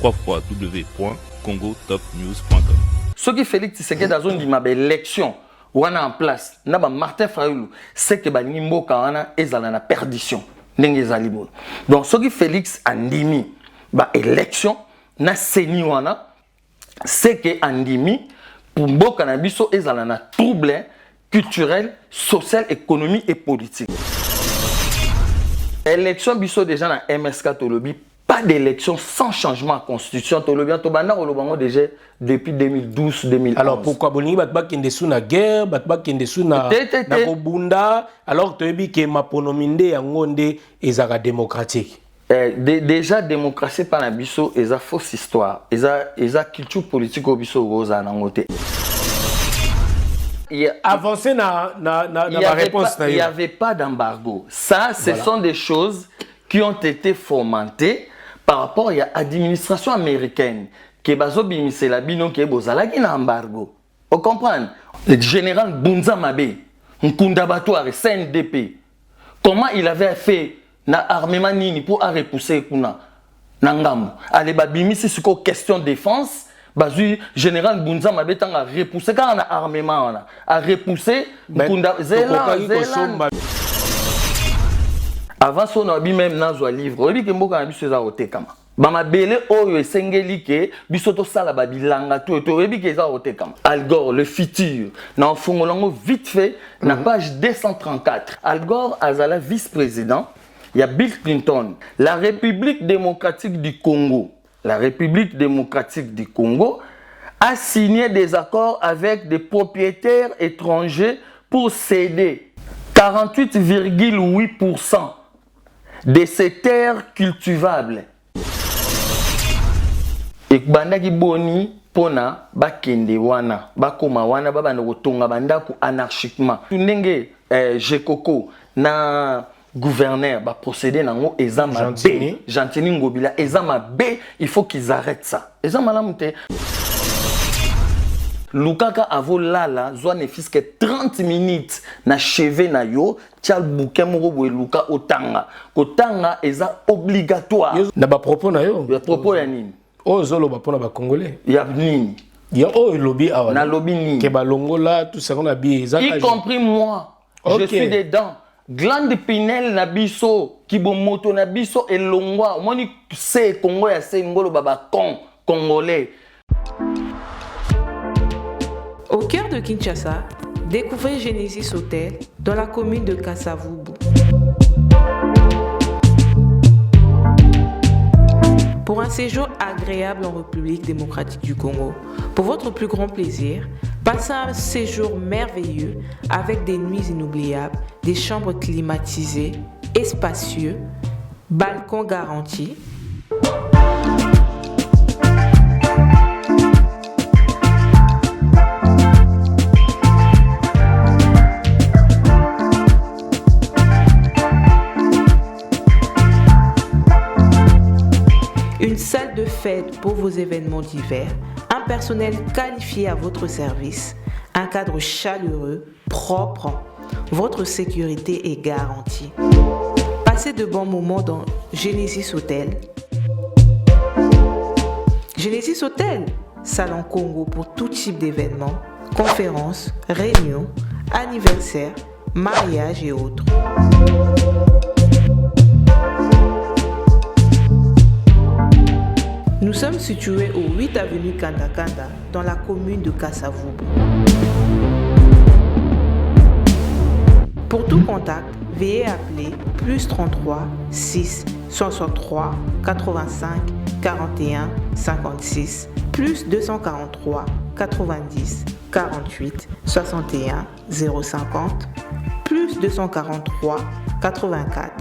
www.congotopnews.com. Ce qui Félix Tshisekedi dans une élection ou en place, na ba Martin Fayulu, c'est que ba nimboka wana ezala na perdition. Ndenge ezali bon. Donc ce qui Félix andimi ba élection na seni wana, c'est que andimi pour mboka na biso ezala na trouble culturel, social, économique et politique. Élection biso déjà na MSK Tolobi, pas d'élection sans changement à constitution. Tolobi to banda olobango déjà depuis 2012-2011. Alors pourquoi boni batba kende sous na guerre, batba kende sous na kobunda, alors toyebi ke maponominde yangonde ezaka démocratique. Déjà démocratie par la biso eza fausse histoire, eza culture politique au biso rosa nangote. Avancer na réponse. Il n'y avait pas d'embargo. Ça, ce sont des choses qui ont été fomentées par rapport à l'administration américaine. Qui est la bino qui est bozala qui n'a embargo. Vous comprenez? Le général Bunza Mabe, Nkunda Batouare, CNDP, comment il avait fait na armement nini pour repousser kuna nangam. Allez babimisi c'est quoi question de défense. Bazu général Bunza Mabe tanga repousser quand on a armement a repousser Nkunda Zela. Avant son abi même nazwa livre, obi ke mboka na biso za otekama. Ba mabele oyo esengeli ke biso to sala ba bilanga to obi ke za otekama. Al Gore le futur na fongolongo vite fait na page 234. Al Gore azala vice-président, il y a Bill Clinton, la République démocratique du Congo. La République démocratique du Congo a signé des accords avec des propriétaires étrangers pour céder 48,8% de ces terres cultivables. Et bandaki boni pona bakende wana bakoma wana babana kotonga bandaku anarchiquement. Ndenge Jekoko na gouverneur va procéder nango ezama B Gentini Ngobila ezama B, il faut qu'ils arrêtent ça. Ezama lamute Lukaka avo lala zwa ne fiske 30 minutes na cheve na yo tial bouquet moko boye luka otanga kotanga eza obligatoire na ba propos na yo ya propos ya nini o zolo ba pona ba congolais ya nini ya o lobby awa na lobby nini ke ba longola tout ça qu'on a bien y compris moi. Okay. Je suis dedans. Glande Pinel na biso kibomoto na biso elongwa moni se Congo ya se ngolo baba congolais. Au cœur de Kinshasa, découvrez Genesis Hotel dans la commune de Kasavubu. Pour un séjour agréable en République démocratique du Congo, pour votre plus grand plaisir, passez un séjour merveilleux avec des nuits inoubliables, des chambres climatisées, spacieux, balcons garantis. Une salle de fête pour vos événements divers, un personnel qualifié à votre service, un cadre chaleureux, propre, votre sécurité est garantie. Passez de bons moments dans Genesis Hotel. Genesis Hotel, salon Congo pour tout type d'événements, conférences, réunions, anniversaires, mariages et autres. Nous sommes situés au 8 avenue Kanda dans la commune de Kasavubu. Pour tout contact, veuillez appeler plus 33 6 63 85 41 56 plus 243 90 48 61 050 plus 243 84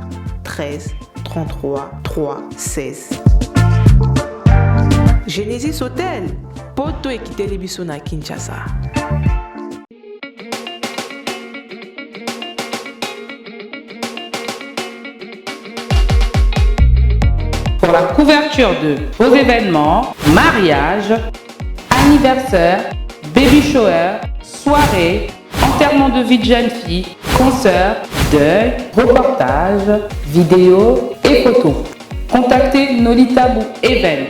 13 33 3 16. Genesis Hotel, poto ekiteli biso na Kinshasa. Pour la couverture de vos événements, mariage, anniversaire, baby shower, soirée, enterrement de vie de jeune fille, concert, deuil, reportage, vidéo et photos. Contactez Nolita Book Event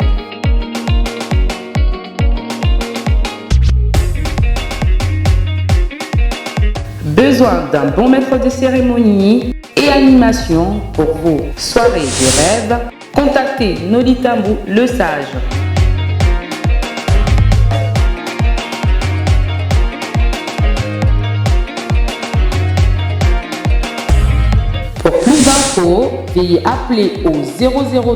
besoin d'un bon maître de cérémonie et animation pour vos soirées de rêve, contactez Nolitambu le Sage. Pour plus d'infos, veuillez appeler au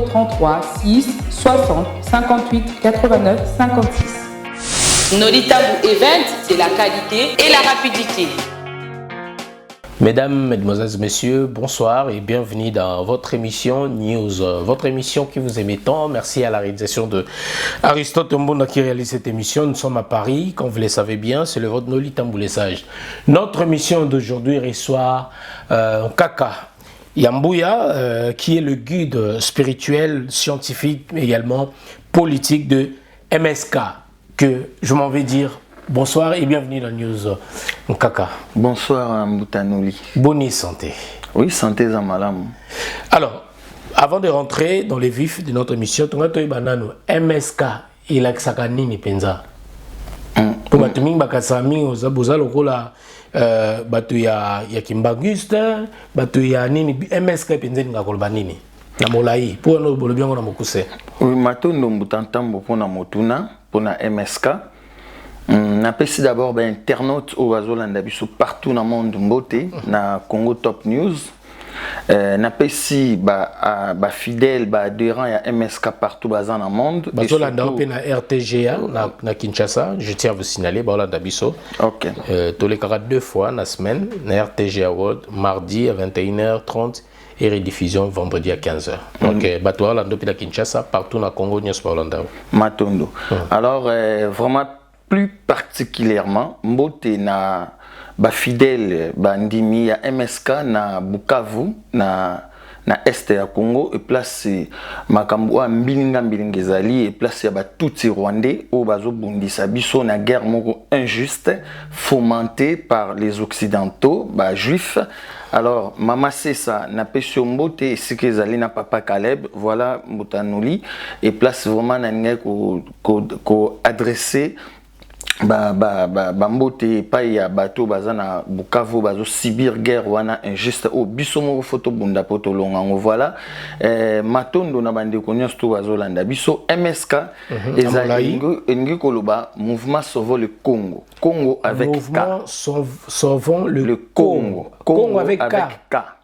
0033 6 60 58 89 56. Nolitambu Event, c'est la qualité et la rapidité. Mesdames, Mesdemoiselles, Messieurs, bonsoir et bienvenue dans votre émission News, votre émission qui vous aime tant. Merci à la réalisation de Aristote Mbonda qui réalise cette émission. Nous sommes à Paris, comme vous le savez bien, c'est le vote Nolitambu le Sage. Notre émission d'aujourd'hui reçoit Kaka Yambouya, qui est le guide spirituel, scientifique, mais également politique de MSK, que je m'en vais dire bonsoir et bienvenue dans News. Kaka. Bonsoir Mboutanouli. Bonne santé. Oui, santé Zamalam. Alors, avant de rentrer dans les vifs de notre émission, tu as MSK et la Ksakani Penza. Pour Batuming Bakasami, Ozaboza Lokola, Batu ya Kimbaguste, Batu ya Nini, MSK Penza Ngakolbanini. Na Molaï, pour nous, Bolobien, on a beaucoup de. Oui, Matondo Mboutantambo pour na Motuna, pour na MSK. On a d'abord ben, internautes au Azolanda biso partout dans le monde mbote na Congo Top News. On a fidèle adhérent à MSK partout dans le monde. Bazolanda na RTGA na Kinshasa, je tiens à vous signaler Bazolanda biso. OK. Tous les 42 fois la semaine na RTGA World mardi à 21h30 et rediffusion vendredi à 15h. OK, Bazolanda na Kinshasa partout dans Congo News Bazolanda. Matondo. Alors vraiment plus particulièrement, Mbote na fidèle bandimi ya MSK na Bukavu na Est ya Congo et place makambo mbilinga ezali et place ya tuti rwandais au bazo bundisa biso na guerre moko injuste fomentée par les occidentaux juifs. Alors mama Sessa na pesio Mbote et ce que zali na papa Caleb, voilà Mboutanouli et place vraiment na ko adresser Mbote pa ya bato bazana Bukavu bazo subir guerre wana injuste o biso moko photo bunda poto longango voilà matondo na bande konyo sto bazolanda biso MSK ezali ngi koloba mouvement sauvons le Congo avec mouvement sauvons le Congo avec K.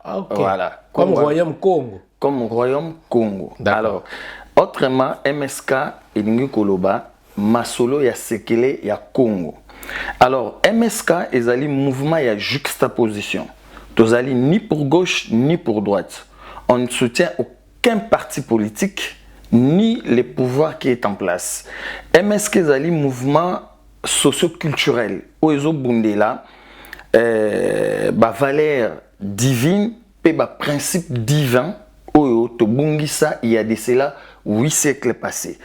Ah, okay. Voilà comme royaume Congo alors autrement MSK ngi koloba masolo ya sekele ya Congo. Alors MSK ezali mouvement ya juxtaposition. Tozali ni pour gauche ni pour droite. On ne soutient aucun parti politique ni les pouvoirs qui est en place. MSK ezali mouvement socio-culturel. Oezo bundela valeur divine pe principe divin oyo to bungisa il y a de cela 8 siècles passés.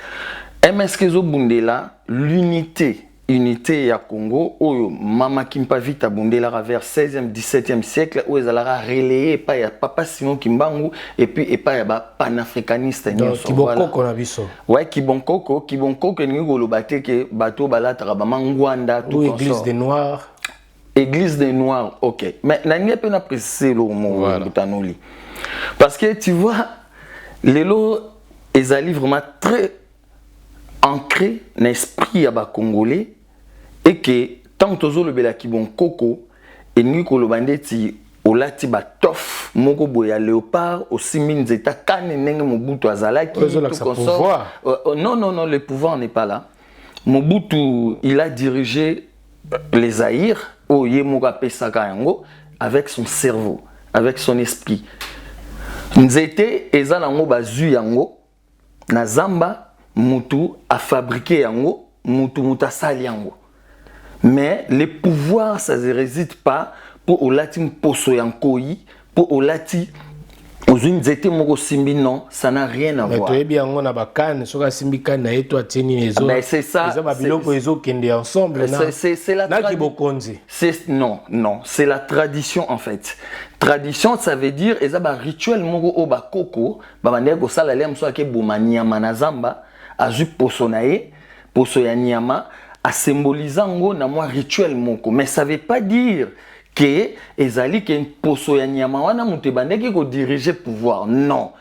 MSK Bundela, l'unité ya Congo, où Mama Kimpa Vita Bundela vers 16e, 17e siècle, où ils allaient relayer par Papa Simon Kimbangu et puis par panafricaniste. Kibonko qu'on a vu ça. Ouais, Kibonko que nous avons battu que bateau balatra Mangwanda tout comme ça. Église des Noirs. Église des Noirs, ok. Mais n'a pas pas précisé le mot Butanoli. Parce que tu vois, les lots, ils allaient vraiment très ancré dans l'esprit ya ba congolais et que tant tozo le bela kibon koko et ni ko lo bandeti olati ba tof moko boya léopard aussi minzeta kane nenge Mobutu azalaki tout consort. Non, le pouvoir n'est pas là. Mobutu il a dirigé les Zaïre au yemoka pesaka yango avec son cerveau, avec son esprit. Nzete ezalango bazu yango na zamba Moutou a fabriqué yango, Moutou a sali yango. Mais les pouvoirs, ça ne réside pas pour Olati Poso Yankoi, pour Olati aux unités Moko Simbi, non, ça n'a rien à voir. C'est ça. C'est la tradition. Non, c'est la tradition en fait. Tradition, ça veut dire, et ça va rituel Moko Oba Koko, Babandé Gosalalem Soake Boumania Manazamba. Azu posonae, posoyaniama, a symbolisant na moi rituel moko. Mais ça veut pas dire que ezali que poso ya nyama wana mutu ebandaki ko diriger pouvoir. Non,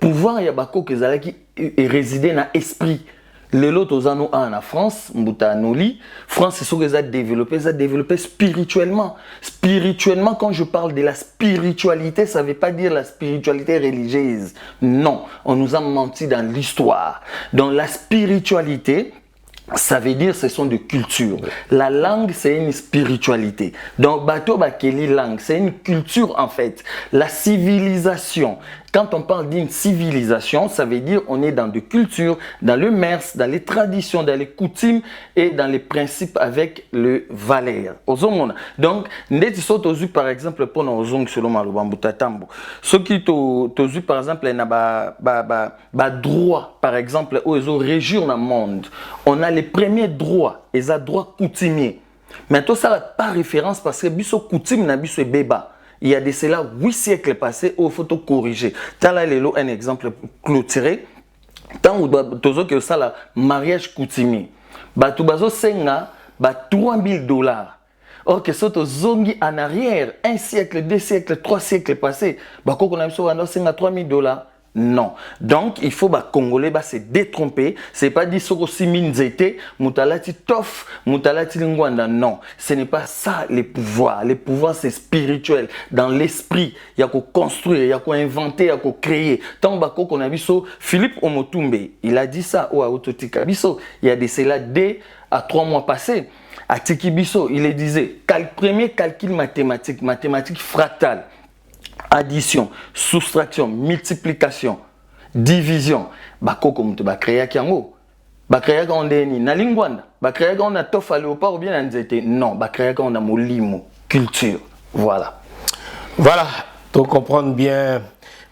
pouvoir ya bako que ezalaki résider na esprit. Lelo tozano en France, mbuta noli, France c'est ce que ça développé spirituellement. Spirituellement, quand je parle de la spiritualité, ça veut pas dire la spiritualité religieuse. Non, on nous a menti dans l'histoire. Dans la spiritualité, ça veut dire ce sont des cultures. La langue, c'est une spiritualité. Donc, bateau bakeli langue, c'est une culture en fait. La civilisation. Quand on parle d'une civilisation, ça veut dire on est dans des cultures, dans le mœurs, dans les traditions, dans les coutumes et dans les principes avec le valeur. Donc, ndeti so tozu par exemple pour nos ongles selon malobambu tatambo. Ce qui tozu par exemple na ba droit par exemple aux régir dans le monde. On a les premiers droits, les droits coutumiers. Mais tout ça n'a pas référence parce que biso coutume na biso beba. Il y a de cela 8 siècles passés où il faut tout corriger. Tant là, un exemple clôturé. Tant où tu as ça, le mariage coutumier. Tu as 3 000 $. Or que ça, tu zongi en arrière, 1 siècle, 2 siècles, 3 siècles passés. Tu as 3 000 $. Non. Donc, il faut que les Congolais se détromper. Ce n'est pas dire que si minzete, mutalati tof, mutalati lingwanda. Non. Ce n'est pas ça les pouvoirs. Les pouvoirs, c'est spirituel. Dans l'esprit, il y a qu'à construire, il y a qu'à inventer, il y a qu'à créer. Tant qu'on a vu ça, Philippe Omotumbe, il a dit ça au Autotika Biso. Il y a de cela 2 à 3 mois passés. À Tiki Biso, il disait, premier calcul mathématique fractale. Addition, soustraction, multiplication, division. Bakoko mutu ba créer kiango. Ba créer on deni na lingwanda. Ba créer on a tofa léopard ou bien nzete. Non, ba créer on a molimo, culture. Voilà. Voilà, tu comprends bien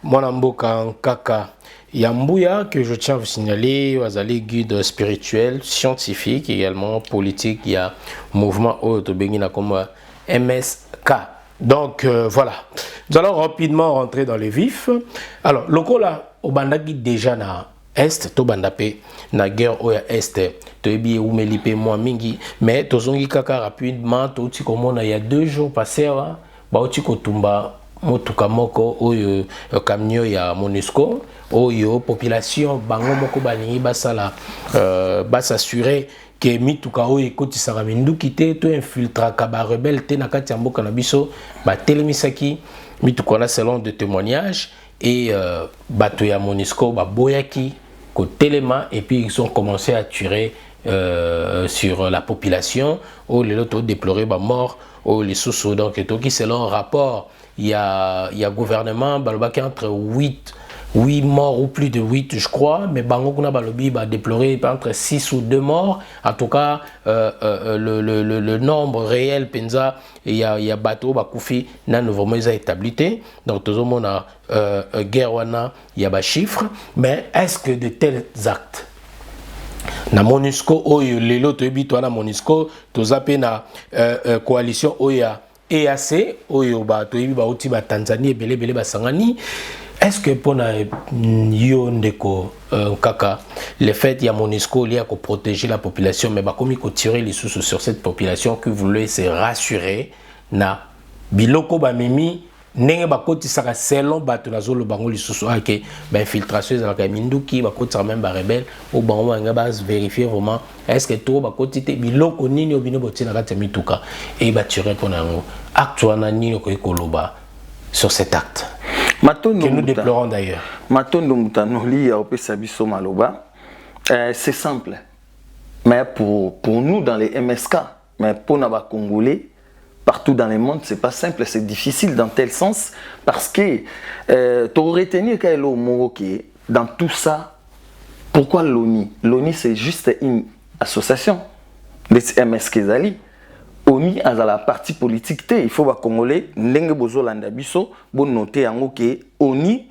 mon amboka kaka Yambouya que je tiens à vous signaler, Wazali guide spirituel, scientifique également, politique, il y a mouvement Autobengina comme MSK. Donc voilà, nous allons rapidement rentrer dans les vifs. Alors, le coup là, au bandaki déjà na est, to bandapé na guerre au est, to ebi ou melipe moi mingi, mais to zongi kaka rapidement, to uti comme il y a 2 jours passés, ba uti kotumba motuka moko oyo camion ya MONUSCO oyo population bango moko balingi basala s'assurer que mituka oyo ekotisaka minduki te to infiltraka ba rebelle te na kati ya mboka na biso ba telemisaki mituka na selon de témoignages et bato ya MONUSCO ba boyaki ko telema et puis ils ont commencé à tirer sur la population où les autres déploré ba mort où les sous donc et tout qui selon rapport il y a gouvernement balobaki entre 8 morts ou plus de 8 je crois, mais bango kuna balobi ba déploré entre 6 ou 2 morts. En tout cas le nombre réel penza il y a bateau ba koufi na nouveau moïse établi. Donc tout le monde a guerre wana il y a ba chiffres, mais est-ce que de tels actes na MONUSCO oyo lelo toyebi to na MONUSCO to zape na coalition oya EAC oyo ba toyebi ba uti ba Tanzanie belé ba sangani. Est-ce que pour yo ndeko kaka le fait il y a MONUSCO lié à protéger la population mais ba komi ko tirer les sous sur cette population que voulait se rassurer na biloko ba mimi ndenge ba koti saka selon bato na zolo bango li sous que ba infiltration za ka minduki ba koti même ba rebelle au bango nga ba vérifier vraiment est-ce que tout ba koti te biloko nini obino botina kati mituka et ba tirer pour nango acte wana nini ko ekoloba sur cet acte que nous déplorons d'ailleurs. C'est simple. Mais pour nous dans les MSK, mais pour les Congolais, partout dans le monde, c'est pas simple, c'est difficile dans tel sens parce que tu aurais retenu que dans tout ça, pourquoi l'ONU? L'ONU c'est juste une association des MSK Zali. ONU a la partie politique, il faut que Congolais, ndenge bozo landa biso, bon noter yango que ONU,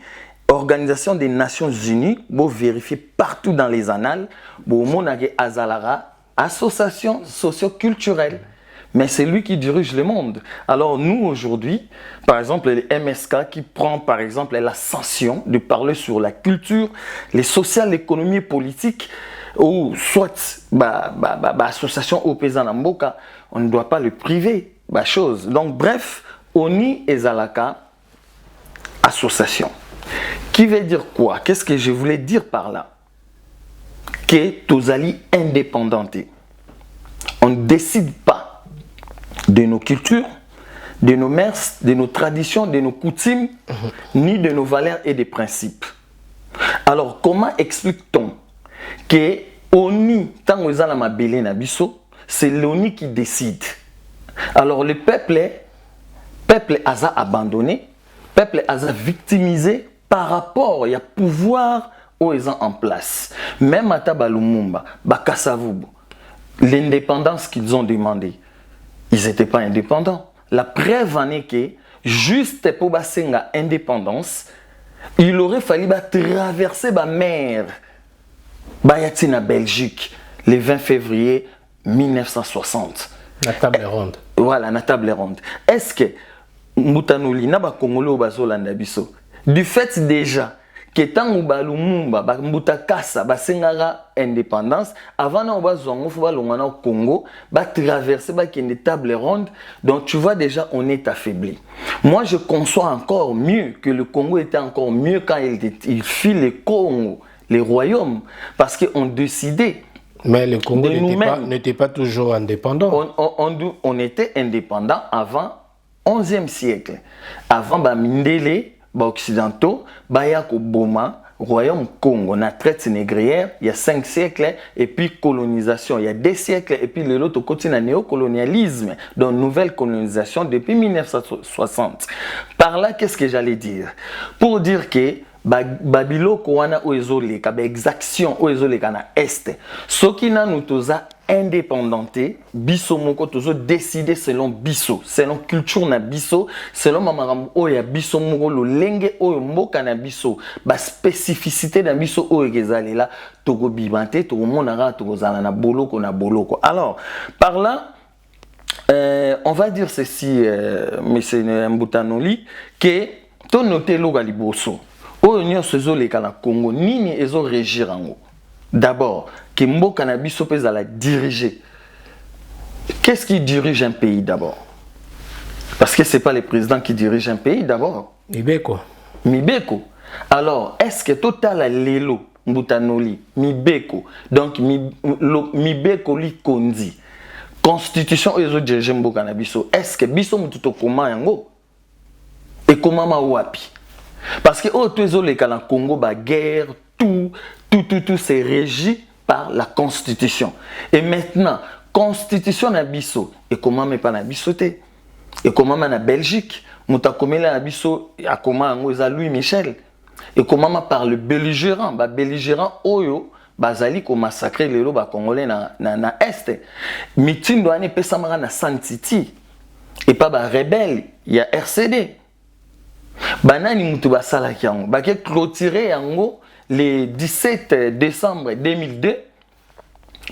Organisation des Nations Unies, bon vérifier partout dans les annales, bon monage azalara, association socio-culturelle. Mais c'est lui qui dirige le monde. Alors nous aujourd'hui, par exemple les MSK qui prend par exemple l'ascension de parler sur la culture, les sociales, l'économie politique, ou soit association au paysan Mboka, on ne doit pas le priver. bah chose. Donc bref, ONI et Zalaka association. Qui veut dire quoi? Qu'est-ce que je voulais dire par là? Que Tozali indépendanté. On ne décide pas de nos cultures, de nos mœurs, de nos traditions, de nos coutumes, ni de nos valeurs et des principes. Alors, comment explique-t-on que ONI, tant que la mabélé na biso, c'est l'ONI qui décide? Alors, le peuple a abandonné, le peuple a victimisé par rapport au pouvoir où ils sont en place. Même à Tabalumumba, Bakasavubu, l'indépendance qu'ils ont demandé, ils n'étaient pas indépendants. La preuve en est que, juste pour Basenga indépendance, il aurait fallu traverser la mer en Belgique le 20 février 1960. La table ronde. Voilà, la table ronde. Est-ce que Moutanoli n'a pas Congolais Bazolanda biso? Du fait déjà que tant que Lumumba, Moutakassa, Basengara indépendance, avant na bazongo faut balongana au Congo, traverser une table ronde, donc tu vois déjà on est affaibli. Moi je conçois encore mieux que le Congo était encore mieux quand il fit le Congo, les royaumes, parce qu'on décidait. Mais le Congo n'était pas toujours indépendant. On était indépendant avant 11e siècle. Avant Mindele, occidentaux, Bayako Boma, Royaume Congo, na traite négrière, il y a 5 siècles, et puis colonisation, il y a 2 siècles, et puis l'autre côté, le néocolonialisme, donc nouvelle colonisation depuis 1960. Par là, qu'est-ce que j'allais dire? Pour dire que Babilo Kouana Oezoleka, exaction Oezoleka na Est, ce qui n'a nous indépendanté, biso moko tozo décider selon biso, selon culture na biso, selon mamaram oya biso moko lo lenge oyo mboka na biso, ba spécificité na biso oyo kezali là, toko bibante, toko monara, toko zala na boloko na boloko. Alors, par là, on va dire ceci, monsieur Mboutanoli, que to noté lo galiboso, oyo nyonso ezoleka na Congo, nini ezo régir ango. D'abord, que Mboka na biso pèse à la diriger. Qu'est-ce qui dirige un pays d'abord? Parce que ce n'est pas le président qui dirige un pays d'abord. Mibeko. Mibeko. Alors, est-ce que total a lelo, Mboutanoli, Mibeko, donc Mibeko li kondi, constitution ezo dirige Mboka na biso, est-ce que biso mututo koma yango? Et comment ma wapi? Parce que au tezo le na Congo ba guerre, tout c'est régi par la constitution. Et maintenant, constitution na biso, et comment mais pas na bisoté? Et comment na Belgique? Moutakomela na biso, a comment ngoza Louis Michel? Et comment par le belligérant? Ba belligérant oyo, bazali ko massacrer les loba congolais na Est. Mitin doane pesamara na Santiti. Et pas ba rebelle, il y a RCD. Banani mutu basala kiango, ba ke clôturer yango le 17 décembre 2002,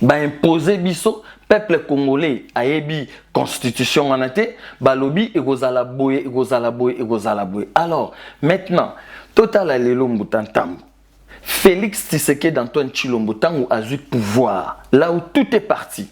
ba imposer biso peuple congolais ayebi constitution anate, ba lobi egozala boye. Alors, maintenant, total alelo mbutantam. Félix Tshisekedi d'Antoine Tshilombo tango a eu pouvoir, là où tout est parti.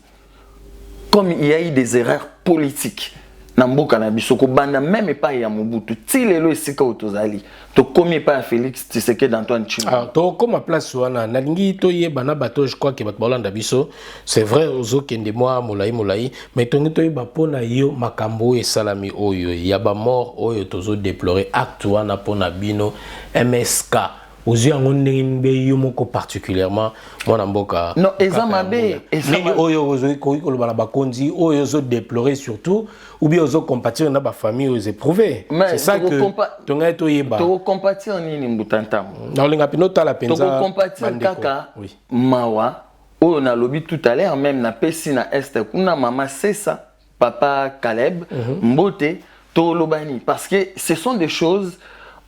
Comme il y a eu des erreurs politiques. Namboka na biso ko banda même pas ya Mobutu ti lelo esika otozali to komi pas Félix Tshisekedi d'Antoine Tshilombo. Alors to comme place wana nalingi to yebana bato je crois que bat bolanda biso c'est vrai ozo kende moi molai mais tongi to yeba pona yo makambo e salami oyo ya ba mort oyo tozo déplorer acte wana pona bino MSK aux yeux en on particulièrement mon amboka non ezamabe mais oyo ozo ko la bakonzi oyo ozo déplorer surtout ou bien ozo compatir na ba famille aux éprouvés c'est ça que tonga to yeba to compatir nini mbutantam na linga pinota la penza to compatir kaka mawa oyo na lobby tout à l'heure même na pesi na Est kuna mama Sessa papa Caleb Mbote to lobani parce que ce sont des choses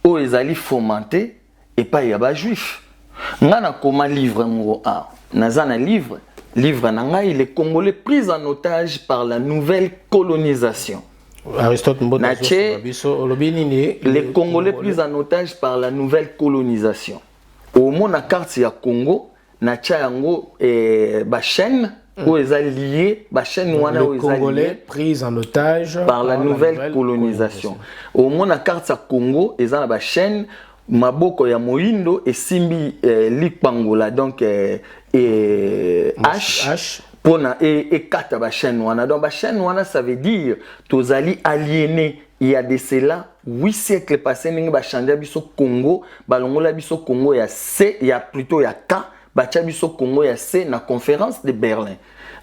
où ils allaient fomenter et pas yaba juif. Ngana koma livre ngo a. Nazana livre nanga les Congolais pris en otage par la nouvelle colonisation. Aristote Mboto les Congolais pris en otage par la nouvelle colonisation. Au moins na carte ya Congo na yango ba chaîne où ils sont liés, bah chaîne wana où les ils sont Congolais liés pris en otage par la nouvelle colonisation. Au moins la carte sa Congo, ils ont la chaîne maboko ya moindo et simbi lipangola donc H pour na et kata ba chaîne wana. Donc ba chaîne wana ça veut dire tous ali aliénés. Il y a de cela 8 siècles passés, nous avons changé biso Congo, balongola biso Congo ya C, il y a plutôt ya K, bacha biso Congo ya C na conférence de Berlin.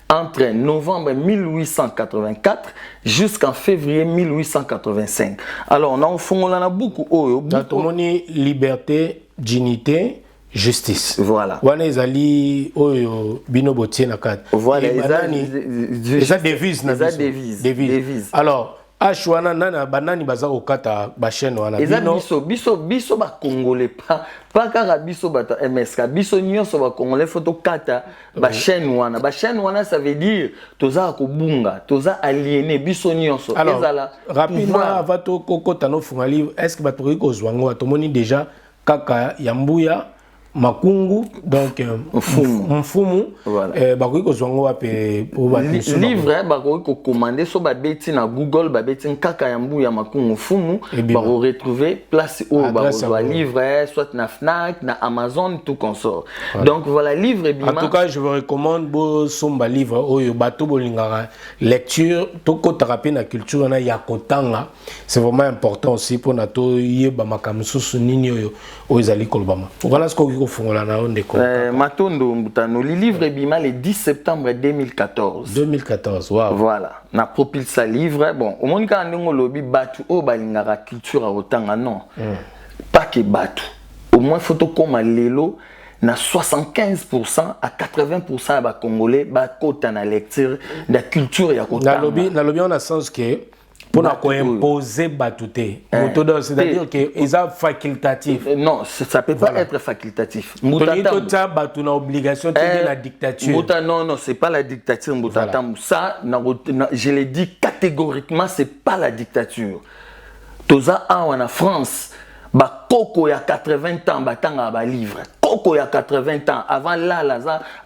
Entre novembre 1884 jusqu'en février 1885. Alors, on a au fond, on a beaucoup. Dans liberté, dignité, justice. Voilà. Wana ezali oyo bino botie na kati. Voilà, eza devise na biso. Devise. Alors, Ashwana nana banani baza okata ba chaîne wana bino biso ba congolais pas kaka biso bata MSK biso nyonso ba congolais photo kata ba chaîne wana ça veut dire toza ko bunga toza aliéné biso nyonso ezala rapidement avato kokota no funga livre est-ce que bato ko zwango atomoni déjà kaka yambuya makungu donc mfumu bakoki kozwango wape po bateso livre bakoki ko commander so ba beti na Google ba beti kaka ya mbuya makungu mfumu bako retrouver place où ba livre soit na Fnac na Amazon tout consort. Donc voilà livre bima. En tout cas je vous recommande bo somba livre oyo bato bolingara lecture to ko taraper na culture na ya kotanga c'est vraiment important aussi pour nato yeba makamsusu nini oyo ezali kolbama. Voilà ce que Matondo Mbutano, le livre Bima le 10 septembre 2014. 2014, wow. Voilà, na propulsa livre. Bon, au moins quand on lobby batu o balingara culture à autant non. Pas que batu. Au moins photo comme lelo na 75% à 80% ba congolais ba kota na lecture de culture ya kota. Na lobby on a sens que pour imposer batouté. C'est-à-dire que c'est facultatif. Non, ça ne peut pas être facultatif. Tu as obligation de la dictature. Non, ce n'est pas la dictature. Ça, je l'ai dit catégoriquement, ce n'est pas la dictature. Toza en France, Koko il y a 80 ans, batanga ba livre. Koko il y a 80 ans, avant là,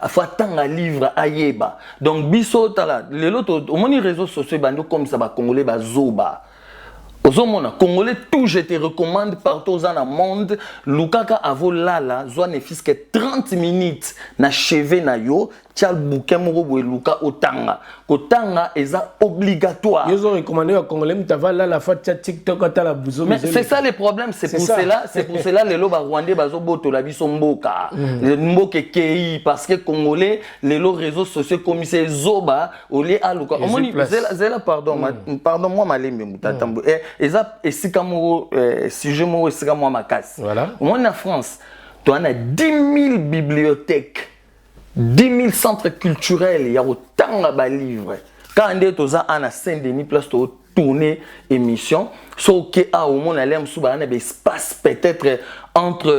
faut tanga livre ayeba. Donc biso tala, les autres, au moins les réseaux sociaux bando comme ça ba congolais ba zoba. Ozomona congolais tout je te recommande partout dans le monde lukaka avo lala zo ne fiske 30 minutes na cheve na yo tial bouquin moko boye luka otanga kotanga eza obligatoire. Ils ont recommandé au congolais mtava lala fa TikTok atala buzo. Mais c'est ça le problème, c'est pour cela les loba rwandais bazo boto la biso mboka. Le mboke kei parce que congolais les réseaux sociaux comme c'est zoba olé aluka. Omoni zela pardon moi malembe mutatambo. Et si sujet moi c'est moi ma casse. Voilà. Moi en France, tu en as 10 000 bibliothèques, 10 000 centres culturels, il y a autant de livres. Quand on est à Saint-Denis, place de tourner émission, sauf qu'à au moins on a un espace peut-être entre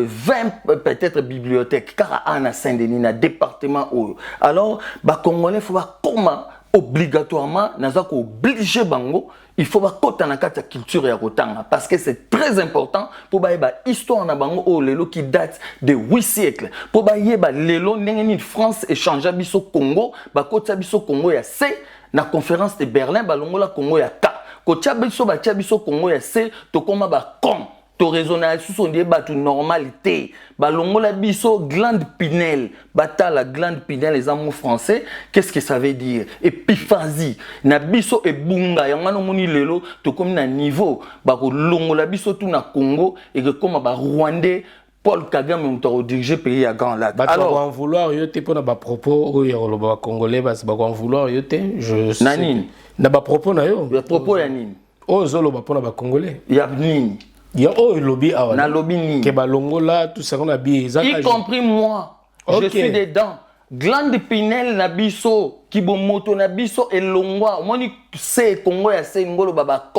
20 peut-être bibliothèques, car à Saint-Denis, un département où. Alors, Congolais, il faut voir comment obligatoirement, nous avons obligé Bango. Il faut que la culture ya kotanga parce que c'est très important pour ba histoire na bango o lelo qui date de 8 siècles. Pour ba yeba lelo ndenge France échangea biso Congo, ba kota biso Congo ya C na conférence de Berlin ba longola Congo ya K. Kota biso Congo ya C to koma ba com. To raisonnage sous son débat normalité. Balongola biso glande pinelle. Bata la glande pinelle les amours français. Qu'est-ce que ça veut dire? Épiphasie. Na biso e bunga. Yangano moni lelo. To comme na niveau. Bako longola biso tout na Congo. Et que comme ba Rwandais. Paul Kagame on dirigé pays à Grand Lac. Alors en vouloir yote pour na ba propos ou yolo ba congolais bas ba en vouloir yote. Je. Nanine. Na ba propos na yo. Ya propos ya nini? Oh zolo ba pour na ba congolais. Ya nini? Il y a un lobby à na lobby ni que balongola tout ça on a bien y compris moi. Okay. Je suis dedans. Glande pinel na biso kibomoto na biso elongwa moni c'est Congo ya c'est ngolo baba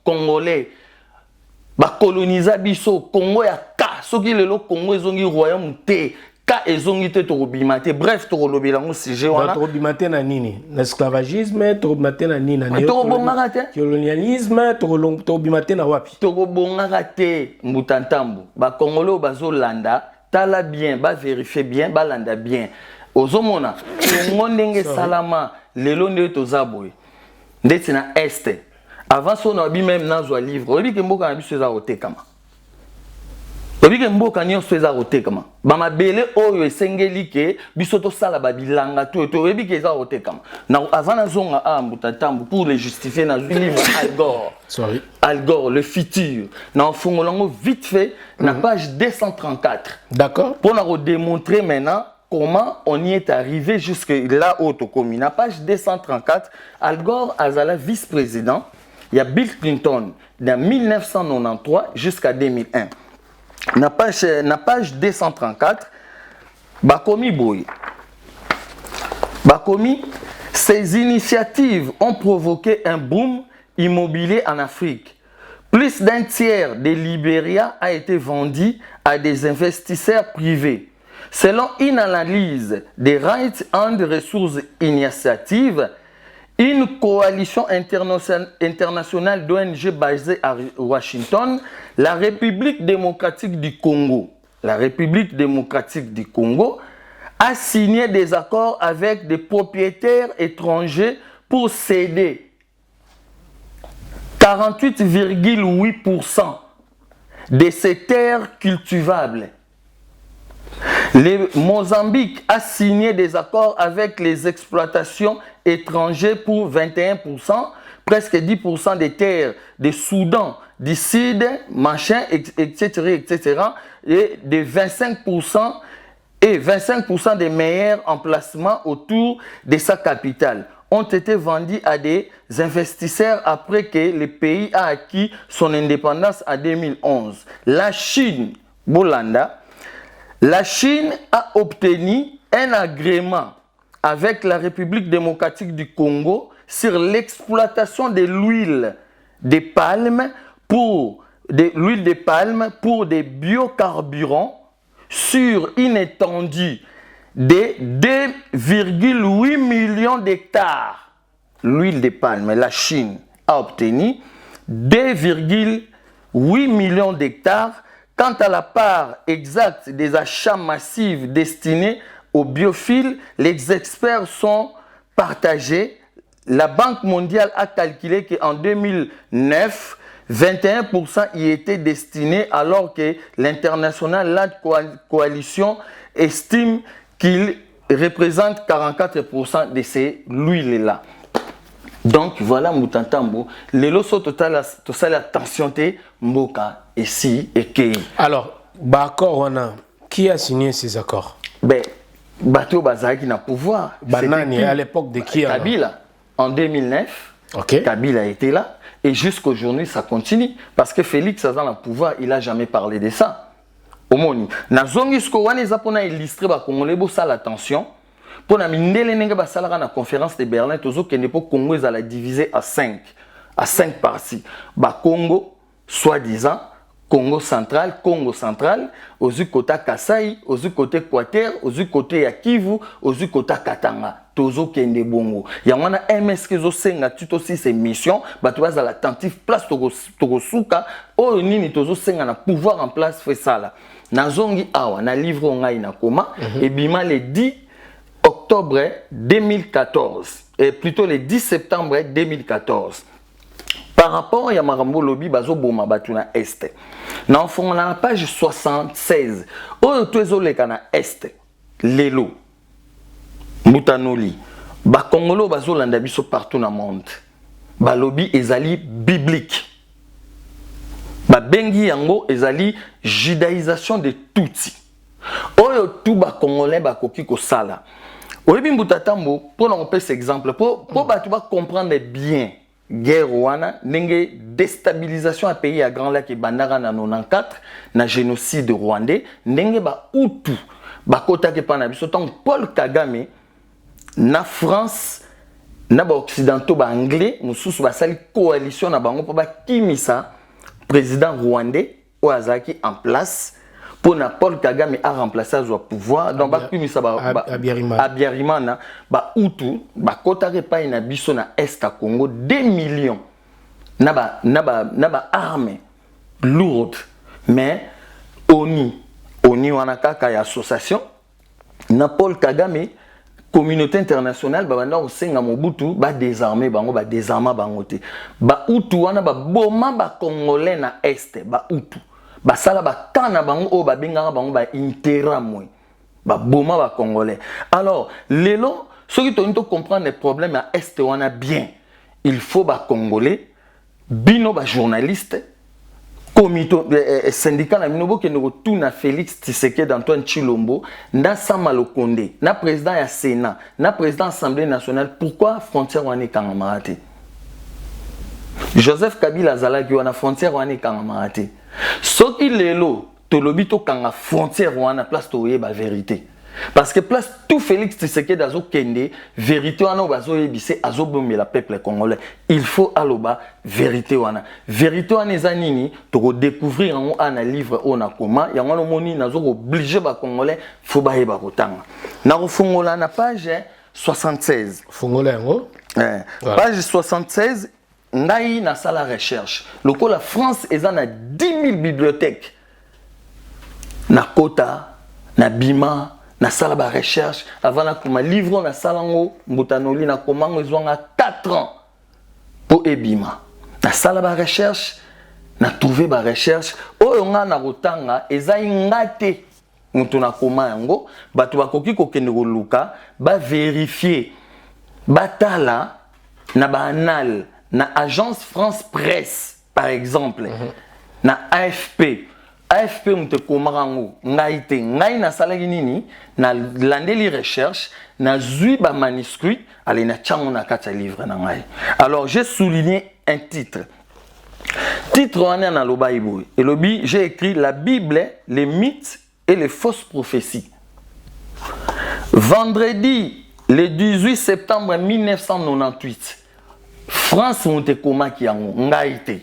congolais ba colonisa biso Congo ya ka soki lelo Congo ezongi royaume te ka ezongi te to bimate bref to lobby lango sujet wana to bimate na nini l'esclavagisme to bimate na nini na to bongaka te colonialisme to bimate na wapi to bongaka te mbutantambo ba congolais bazolanda tala bien ba vérifier bien ba landa bien ozomona Congo ndenge salama lelo nde tozaboy ndeti na este avant so na bi même nazwa livre obi ke mboka na biso eza kotekama obi ke mboka nyonso eza kotekama bamabele oyo esengeli ke biso tosala babilanga to obi ke eza kotekama na avant nazonga mbutatambu pour le justifier na livre Al Gore le futur na fongolango vite fait na page 234 d'accord pour nous démontrer maintenant comment on y est arrivé jusque là où tokomi na page 234 Al Gore azala vice-président. Il y a Bill Clinton de 1993 jusqu'à 2001. Na page 234, Bakomi Boy. Bakomi, ces initiatives ont provoqué un boom immobilier en Afrique. Plus d'un tiers des Libéria a été vendu à des investisseurs privés. Selon une analyse des Rights and Resources Initiative, une coalition internationale d'ONG basée à Washington, la République démocratique du Congo, a signé des accords avec des propriétaires étrangers pour céder 48,8% de ces terres cultivables. Le Mozambique a signé des accords avec les exploitations étrangères pour 21%, presque 10% des terres du Soudan, du Sud, machin, etc., et de 25% et 25% des meilleurs emplacements autour de sa capitale ont été vendus à des investisseurs après que le pays a acquis son indépendance en 2011. La Chine, Bolanda, la Chine a obtenu un agrément avec la République démocratique du Congo sur l'exploitation de l'huile de palme pour des biocarburants sur une étendue de 2,8 millions d'hectares. L'huile de palme, la Chine a obtenu 2,8 millions d'hectares. Quant à la part exacte des achats massifs destinés aux biophiles, les experts sont partagés. La Banque mondiale a calculé qu'en 2009, 21% y étaient destinés alors que l'International Land Coalition estime qu'il représente 44% de ces huiles-là. Donc voilà Moutantambo, les loso total la tension te mboka ici et qui. Alors, d'accord qui a signé ces accords? Ben Bateau Bazaki n'a pouvoir. Banani à l'époque de qui? Kabila en 2009. OK. Kabila était là et jusqu'aujourd'hui ça continue parce que Félix a le pouvoir, il a jamais parlé de ça. Omoni na zongi sko wana ezapona illustrer ba congolais bo ça l'attention. Pour la la conférence de Berlin, le Congo est divisé à 5 parties. Congo, soi-disant, Congo central, aux côté Kasaï, aux côté Équateur, aux côté Kivu, aux côté Katanga. Tozo kende bongo. Ya wana MS kezo senga tuto si ces missions, tu vas à l'attentif place togosuka, o nini tozo senga na pouvoir en place fait ça là. Na zongi awa na livre ngai na koma et bima le 10 octobre 2014, et plutôt le 10 septembre 2014. Par rapport à Marambo Lobby, Bazo Boma Batuna Est. Dans la page 76, au Tuezole Kana Est, Lelo, Moutanoli, Bakongolo Bazo Landabiso partout dans le monde. Balobi ezali biblique. Babengi yango ezali judaïsation de Tutsi. Oyo tout Bakongolais Bakoki Kosala. Oyebi Mbutatambo, pour nous faire cet exemple, pour comprendre bien guerre wana, nenge déstabilisation à pays à Grand Lac et Bandara na 94, na génocide rwandais, nenge ba Hutu, ba kota ke panabiso, tant Paul Kagame, na France, na ba occidentaux ba anglais, mususu ba sali coalition na bango pour ba kimisa président rwandais ou azaki en place. Pour Paul Kagame a remplacé au pouvoir donc Abiyarimana ba Hutu ba kotare pa ina biso na Est Congo 2 millions na ba armes lourdes mais ONU wana kaka ya association na Paul Kagame communauté internationale babanda osenga Mobutu ba désarmer bango ba désarmer bango te ba utu wana ba boma ba congolais na est ba utu ba sala ba kana bango o ba benganga bango ba interamwe ba boma ba congolais. Alors lelo ceux qui to comprendre les problèmes à est wana bien, il faut ba congolais bino ba journaliste comité syndicat na minobo ke no tuna Félix Tshisekedi Antoine Chilombo na Sama Konde na président ya Sénat na président Assemblée nationale pourquoi frontière wana kangamate Joseph Kabila zalaki wana frontière wana kangamate soki lelo tolobi to kanga frontière wana place to yeba vérité parce que place tout Félix Tshisekedi azo kende vérité wana bazo yebise azo bomela peuple congolais il faut aloba vérité wana eza nini to découvrir en ana livre on a comment yango no moni nazo obligé ba congolais faut ba yeba kotanga na kofungola na page 76 fungola yango page 76 ngai na sala recherche loko la France eza na 10 000 bibliothèques na kota na bima na sala ba recherche avant na kuma livre na salango mbutanoli na komango ezwanga 4 ans pour ebima na sala ba recherche na trouver ba recherche oyo nga na rotanga ezai ngate mutu na koma yango batu bakoki kokende koluka ba vérifier batala na ba anal na agence France Presse par exemple na AFP mte komarango ngai na salaki nini na landeli recherche na zui ba manuscrit ale na chango na kata livre na ngai. Alors j'ai souligné un titre wana na loba iboy et lobi j'ai écrit la Bible, les mythes et les fausses prophéties. Vendredi le 18 septembre 1998 France mte komaki yango ngai te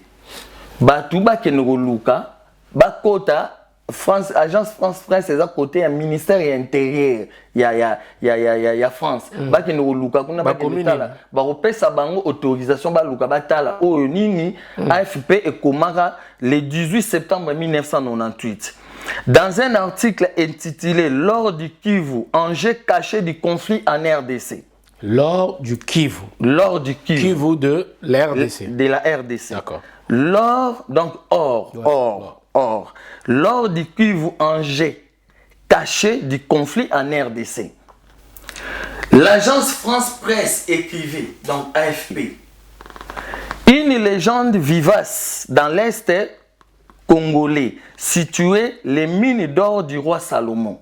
batu ba kenoko luka bakota France agence France Presse eza côté un ministère intérieur ya France bakende luka kuna bakotala bakopesa bango autorisation baluka batala oyo nini AFP ekomaka le 18 septembre 1998 dans un article intitulé Lors du Kivu, enjeu caché du conflit en RDC. Lors du Kivu. Lors du Kivu. Kivu de l'RDC. De la RDC. D'accord. Lors, donc or. Lors du Kivu, enjeu caché du conflit en RDC. L'agence France Presse écrivait, donc AFP, une légende vivace dans l'Est congolais, située les mines d'or du roi Salomon.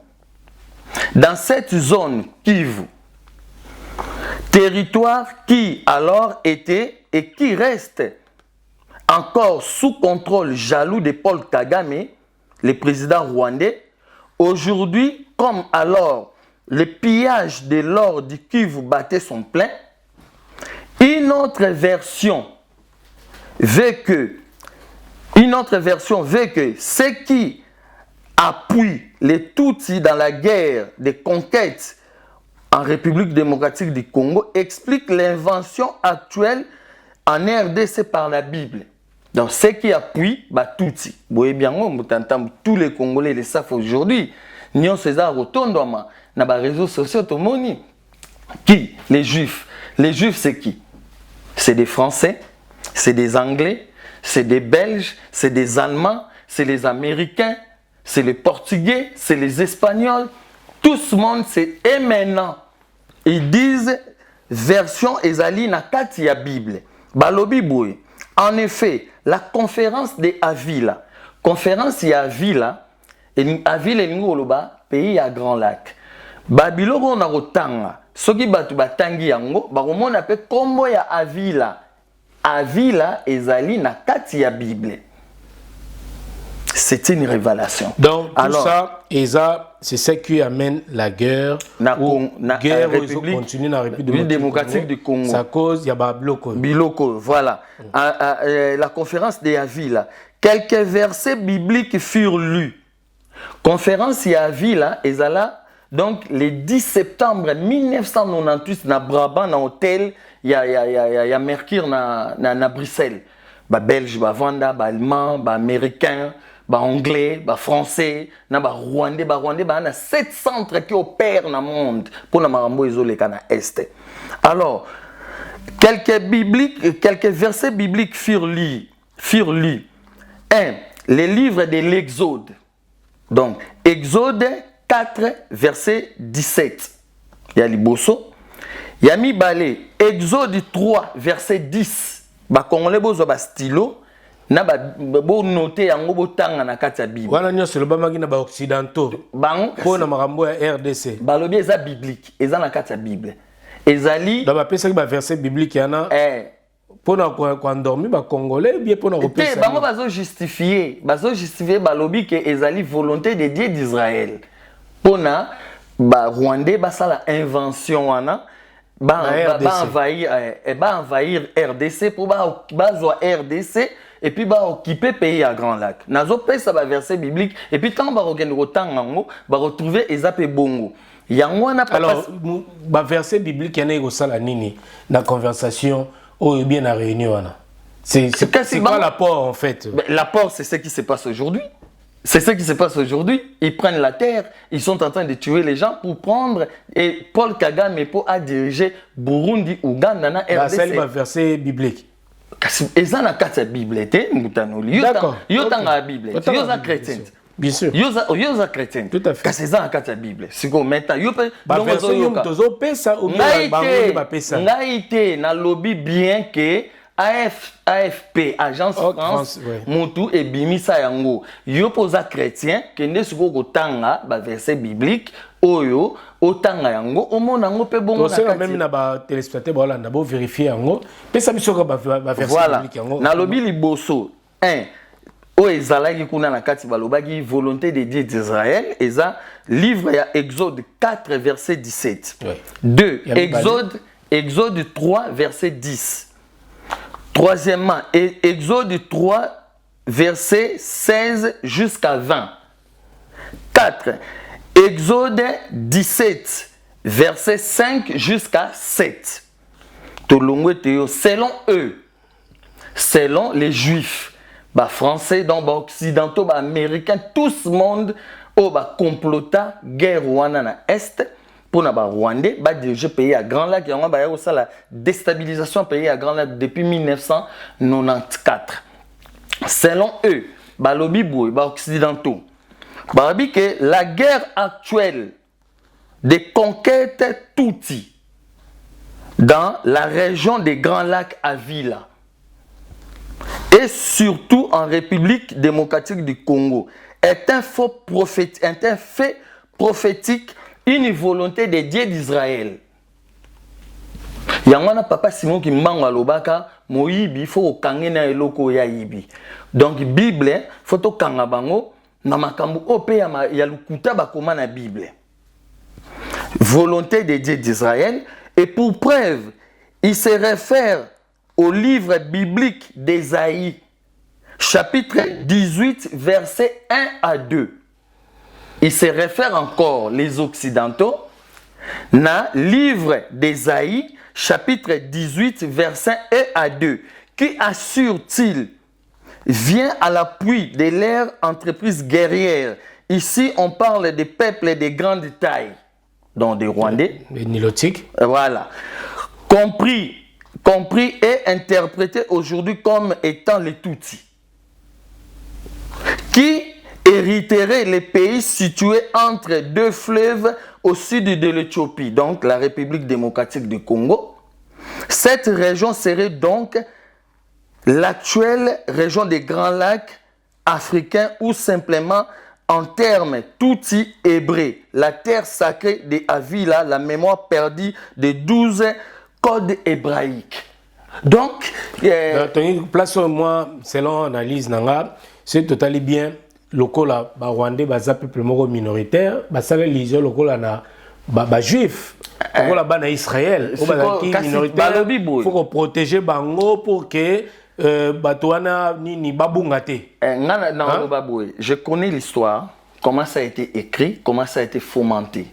Dans cette zone Kivu, territoire qui alors était et qui reste encore sous contrôle jaloux de Paul Kagame, le président rwandais, aujourd'hui comme alors le pillage de l'or du Kivu battait son plein, une autre version veut que ceux qui appuient les Tutsis dans la guerre de conquête en République démocratique du Congo expliquent l'invention actuelle en RDC par la Bible. Donc ceux qui appuient Tutsi. Vous voyez bien, tous les Congolais le savent aujourd'hui. Nyon César Rotondoma, na ba réseaux sociaux tout le monde. Qui? Les Juifs. Les Juifs c'est qui? C'est des Français, c'est des Anglais, c'est des Belges, c'est des Allemands, c'est les Américains, c'est les Portugais, c'est les Espagnols. Tout ce monde c'est et maintenant. Ils disent version ezali na kati ya Bible. Balobi boy. En effet, la conférence de Avila, Avila est ngoloba pays à Grand Lac. Babiloko na rotanga, soki batu batangi yango, bakomona pe kombo ya Avila. Avila ezali na kati ya Bible. C'est une révélation. Donc tout alors, ça, c'est ce qui amène la guerre. La guerre République continue dans la République démocratique du Congo. Ça cause il y a Biloko. Biloko, voilà. La conférence de Avila. Quelques versets bibliques furent lus. Conférence de Avila, ezala donc le 10 septembre 1998 na Brabant na hôtel ya Mercure na Bruxelles. Ba Belge, ba Vanda, ba Allemand, ba Américain. anglais, français, na rwandais, na 7 centres qui opèrent dans le monde pour na marambo isolé kana est. Alors, quelques versets bibliques furent lus. 1. Les livres de l'Exode. Donc, Exode 4, verset 17. Il y a Liboso. Il y a Mibale. Exode 3, verset 10. Congolais bozo ba stylo. Na bo noter yango botanga na kati ya Bible. Wana nyonso lobamaki na ba occidentaux. Pour na makambo ya RDC. Balobi eza biblique, eza na kati ya Bible. Ezali dans ba pesa ba verset biblique yana. Pour na ko endormi ba congolais bien pour na repesa. Bango bazo justifier balobi que ezali volonté de Dieu d'Israël. Pour na ba rwandais ba sala invention wana envahir RDC pour bazwa RDC et puis occuper pays à Grand Lac. Nazo pesa ba verset biblique et puis tant ba rogende kotanga ngo ba retrouver ezape bongo. Yango na papa. Alors ba verset biblique yana ko sala nini na conversation ou bien na réunion wana. C'est quoi l'apport en fait? L'apport c'est ce qui se passe aujourd'hui. C'est ce qui se passe aujourd'hui. Ils prennent la terre, ils sont en train de tuer les gens pour prendre et Paul Kagame pour diriger Burundi, Ouganda na RDC. C'est le verset biblique. Eza na kati ya Bible te mutanoli. Yo tanga la Bible. Yo za chrétien. Bien sûr. Yo za chrétien. Tout à fait. Kasi eza na kati ya Bible. Siko meta yo pe ba verset yo tozo pesa ou bien bango ba pesa. Ngaite na lobby bien que AFP, Agence France, Moutou et Bimisa Yango. Yo posa chrétien, que ne suko kotanga, ba verset biblique, oyo, otanga yango, omo nango pe bongo na kati. Même na ba téléspectateur, voilà, na bo vérifier yango. Pe sa biso ba verset biblique yango. Na lobi liboso, 1. O ezalaki kuna na kati balobaki volonté de Dieu d'Israël, eza livre ya Exode 4 verset 17. 2. Exode 3 verset 10. Troisièmement, Exode 3, verset 16 jusqu'à 20. 4. Exode 17, verset 5 jusqu'à 7. Selon eux, selon les Juifs, français, occidentaux, américains, tout le monde a complota guerre wana na Est. Pour les Rwandais, diriger pays à Grand Lac, il y a la déstabilisation pays à Grand Lac depuis 1994. Selon eux, les occidentaux, que la guerre actuelle des conquêtes Tutsi dans la région des Grands Lacs à Villa et surtout en République démocratique du Congo est un fait prophétique. Une volonté de Dieu d'Israël. Yangwana papa Simon qui manga lobaka moyibi faut kange na eloko ya yibi. Donc Bible faut to kanga bango na makambu ope ya lukuta bakoma na Bible. Volonté de Dieu d'Israël et pour preuve, il se réfère au livre biblique d'Ésaïe chapitre 18 versets 1 à 2. Il se réfère encore, les Occidentaux, na livre d'Ésaïe, chapitre 18, versets 1 à 2. Qui assure-t-il vient à l'appui de leur entreprise guerrière. Ici, on parle des peuples de grande taille, dont des Rwandais. Les Nilotiques. Voilà. Compris et interprété aujourd'hui comme étant les Tutsis. Qui hériterait les pays situés entre deux fleuves au sud de l'Éthiopie, donc la République démocratique du Congo. Cette région serait donc l'actuelle région des Grands Lacs africains ou simplement en termes Tutsi hébreux, la terre sacrée de Avila, la mémoire perdue des 12 codes hébraïques. Donc, place moi, selon l'analyse, c'est totalement bien. Lokola ba Rwandais baza peuple moko minoritaire basala lisio lokola na ba juif lokola ba na Israël o ba ki minoritaire faut protéger bango pour que batwana nini babunga te je connais l'histoire, comment ça a été écrit, comment ça a été fomenté.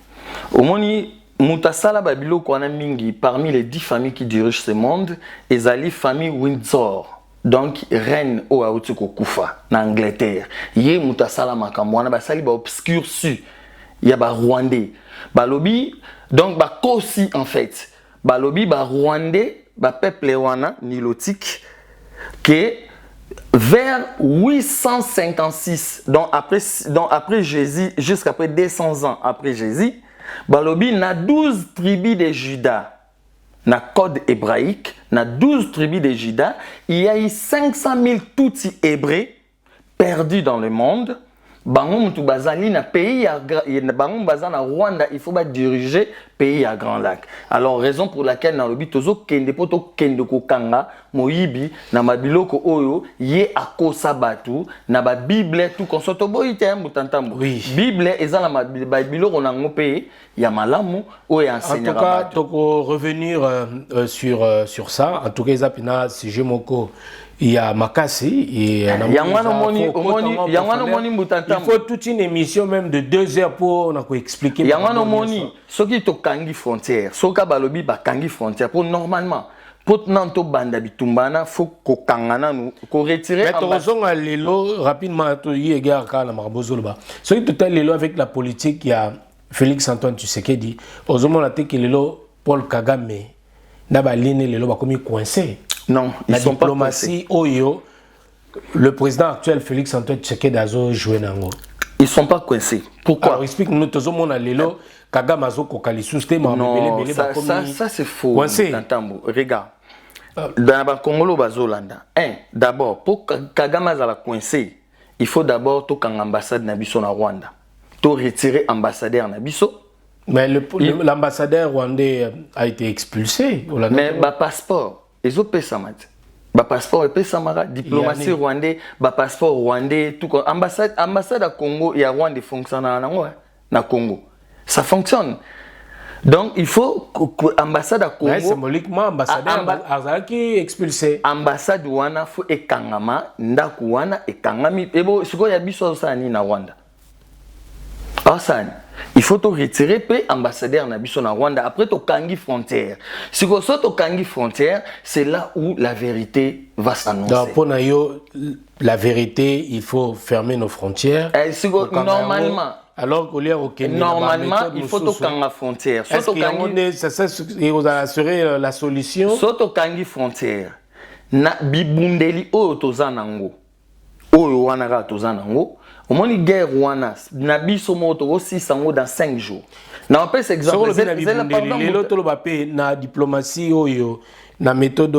Omoni mutasala babilo kwana mingi parmi les 10 familles qui dirigent ce monde ezali famille Windsor. donc reine o auti ko kufa na Angleterre ye muta sala makambo wana basali ba obscurci ya ba rwandais balobi donc ba kosi en fait balobi ba rwandais ba peuple wana nilotique que vers 856 donc après Jésus jusqu'après 200 ans après Jésus balobi na 12 tribus de Juda na code hébraïque, na 12 tribus de Juda, il y a eu 500 000 Tutsis hébreux perdus dans le monde. Bango mutu bazali na pays bango bazana Rwanda, il faut pas diriger pays à Grand Lac. Alors raison pour laquelle na lobi tozo kende poto kende ko kanga moyibi na mabiloko oyo ye akosa batu na ba Bible tout consoto boyite mutantambo. Oui. Bible ezala ma biloko na ngope ya malamu oyo enseignera. En tout cas, toko revenir sur ça. En tout cas, Zapina sujet moko il y a Makassi et il faut toute une émission même de 2 heures pour expliquer. Il y a ceux qui to kangi frontière, ceux qui balobi ba kangi frontière pour normalement pour nanto banda bitumbana faut ko kangana nous ko retirer. Mais tozo lelo rapidement to yi égard ka na marbozoloba. Ceux qui tout lelo avec la politique il y a Félix Antoine Tshisekedi, ozomo la te que lelo Paul Kagame na ba ligne lelo ba komi coincé. Non, la diplomatie Oyo, le président actuel Félix Antoine Tshisekedi a joué nango. Ils sont pas coincés. Pourquoi? Alors explique-nous tout le monde à l'élo Kagame azo kokali souste ma non, ça c'est faux. Regarde. Dans le Congolo bazolanda. D'abord pour Kagame azala coincé, il faut d'abord to kang ambassade na biso na Rwanda. To retirer ambassadeur na biso. Mais l'ambassadeur rwandais a été expulsé. Mais ba passeport ils ont payé ça, ba passeport et samara diplomatie rwandais, ba passeport rwandais, tout ambassade à Congo et à Rwanda fonctionne na Congo. Ça fonctionne. Donc il faut que ambassade à Congo. Mais symboliquement ambassadeur azaki expulsé. Ambassade wana faut ekangama ndaku wana ekangami ebo siko ya biso ça ni na Rwanda. Il faut te retirer peu ambassadeur na biso na Rwanda après to kangi frontière. Si ko so to kangi frontière, c'est là où la vérité va s'annoncer. Donc pour nayo la vérité, il faut fermer nos frontières. Normalement alors qu'au lieu au normalement il faut to kanga frontière. Est-ce que ça serait la solution? So to kangi frontière. Na bibundeli oyo tozanango. Oyo wana ga tozanango. Au moins, la guerre wana, nabi somoto aussi sango dans 5 jours. Na on cet exemple. La diplomatie oyo, na méthode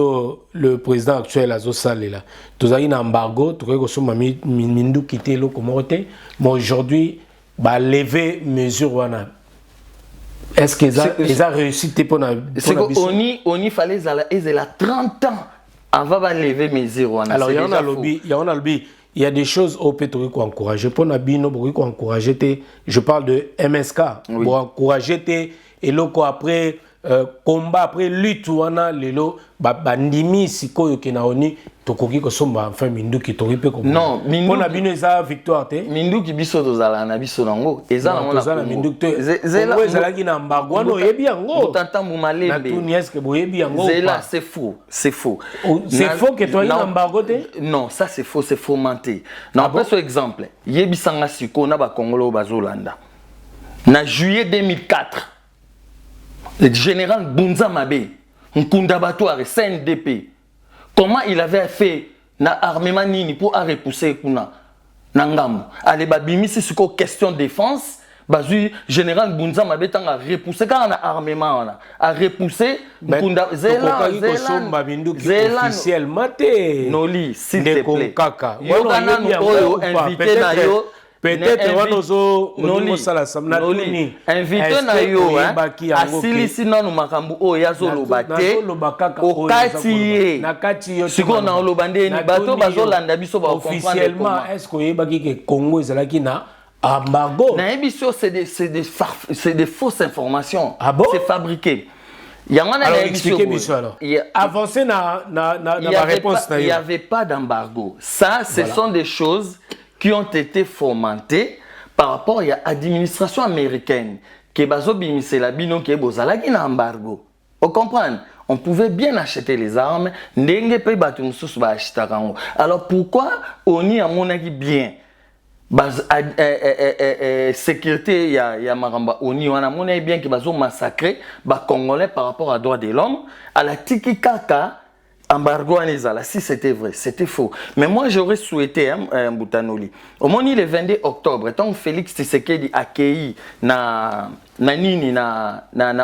le président actuel a zosalé là. Tous a une embargo, tout que so mami mindu quitter le communauté. Mais aujourd'hui, bah lever mesure wana. Est-ce qu'ils a réussi pour na? C'est que oni fallait ils a 30 ans avant de lever mesure wana. Alors il y a un lobby. Il y a des choses au pétrole qu'on encourage. Pour Nabino, qu'on encourage. Je parle de MSK. Pour encourager et loko après combat après lutte wana lelo bandimi siko ke naoni tokoki ko somba enfin mindu ki toripe ko. Non, mindu. Pour Nabino eza victoire te. Mindu ki biso tozala na biso nango. Eza na mindu te. Zela ezalaki na mbargo no yebi yango. Tanta mumalembe. Na tunies ke boyebi yango. Zela c'est faux, c'est faux. C'est faux que toi na embargo te? Non, ça c'est faux, c'est fomenté. Non, après ce exemple, yebi sanga siko na ba Congolo bazolanda. Na juillet 2004, le général Bunza Mabe, Nkunda Batouare, CNDP, comment il avait fait na armement nini pour repousser kuna nangamu. Allez babimi c'est sur question de défense, bazu général Bunza Mabe tanga repousser quand on a armement on a repousser Nkunda Zéland officiellement te Noli s'il te plaît. Yo kana no invité na yo. Peut-être on invité na yo asili sino makambu o yazoloba te okati ye siko na olobande ni bato bazolanda biso ba officiellement est-ce que yebaki ke Congo ezalaki na embargo na ebiso c'est des fausses informations. Ah bon? C'est fabriqué. Il y a avancé na réponse. Il n'y avait pas d'embargo. Ça, ce sont des choses qui ont été fomentées par rapport à l'administration américaine. Qui est la bino qui est bozala qui n'a embargo. Vous comprenez? on pouvait bien acheter les armes. Ndenge pe batu mususu ba achitaka ngo. Alors pourquoi ONU a monaki bien? Sécurité ya maramba ONU on a monaki bien que bazo massacrer ba congolais par rapport à droits de l'homme à la tiki kaka embargo anezala. Si c'était vrai, c'était faux. Mais moi j'aurais souhaité Mbutanoli. Au moins le 22 octobre, tant Félix Tshisekedi accueilli na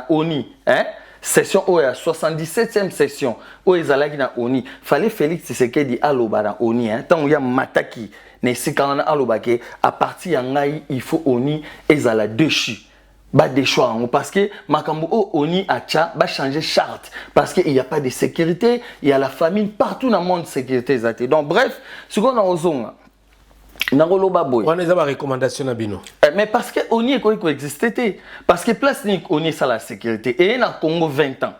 ONU, hein? Session OEA, 77e session où ils allaient na ONU. Fallait Félix Tshisekedi aloba na ONU, hein? Tant il y a mataki, ne sikana aloba ke à partir yangai il faut ONU ezala déchu. Ba des choix parce que makambo ONU acha ba changer charte parce que il y a pas de sécurité, il y a la famine partout dans le monde sécurité zate. Donc bref, ce qu'on a ozonga na roloba boy. On a des recommandations à bino. Mais parce que ONU est quoi existait parce que place ni ONU ça la sécurité et na Congo 20 ans.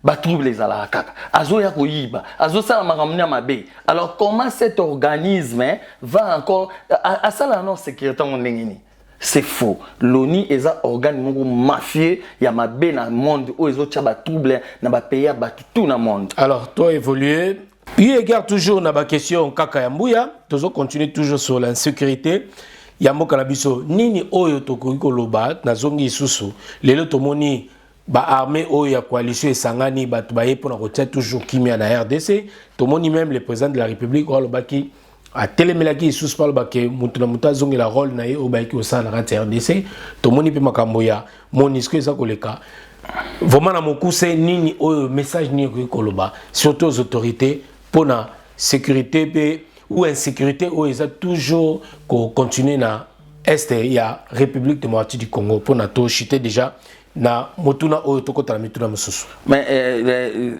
Ba trouble les ala kaka. Azo ya koyiba, azo sala makamuna mabe. Alors comment cet organisme va encore à ça la non sécurité mon ndengini? C'est faux. L'ONU est un organe mafieux. Il y a ma dans le monde où ils ont des troubles dans le pays, tout dans le monde. Alors, toi évolué. Puis, regarde toujours dans la question Kaka Yambouya. Tu continues toujours sur l'insécurité. Yambo Kanabiso, Nini Oyo Tokoriko Loba, Nazongi Susu, Lelo Tomoni, ba armée Oya coalition et Sangani, Batubaye pour la toujours Kimia na RDC. Tomoni même le président de la République, Olobaki. A télémelaki sous parle baké mutuna mutazongi la rôle na yo baiki au sein de la RDC to moni pe makamboya monisque ça koleka vraiment na mokuse nini o message ni koloba surtout aux autorités pour la sécurité ou insécurité ou ils ont toujours continuer na est il y a République démocratique du Congo pour na to chité déjà na motuna o to kota mituna mususu. Mais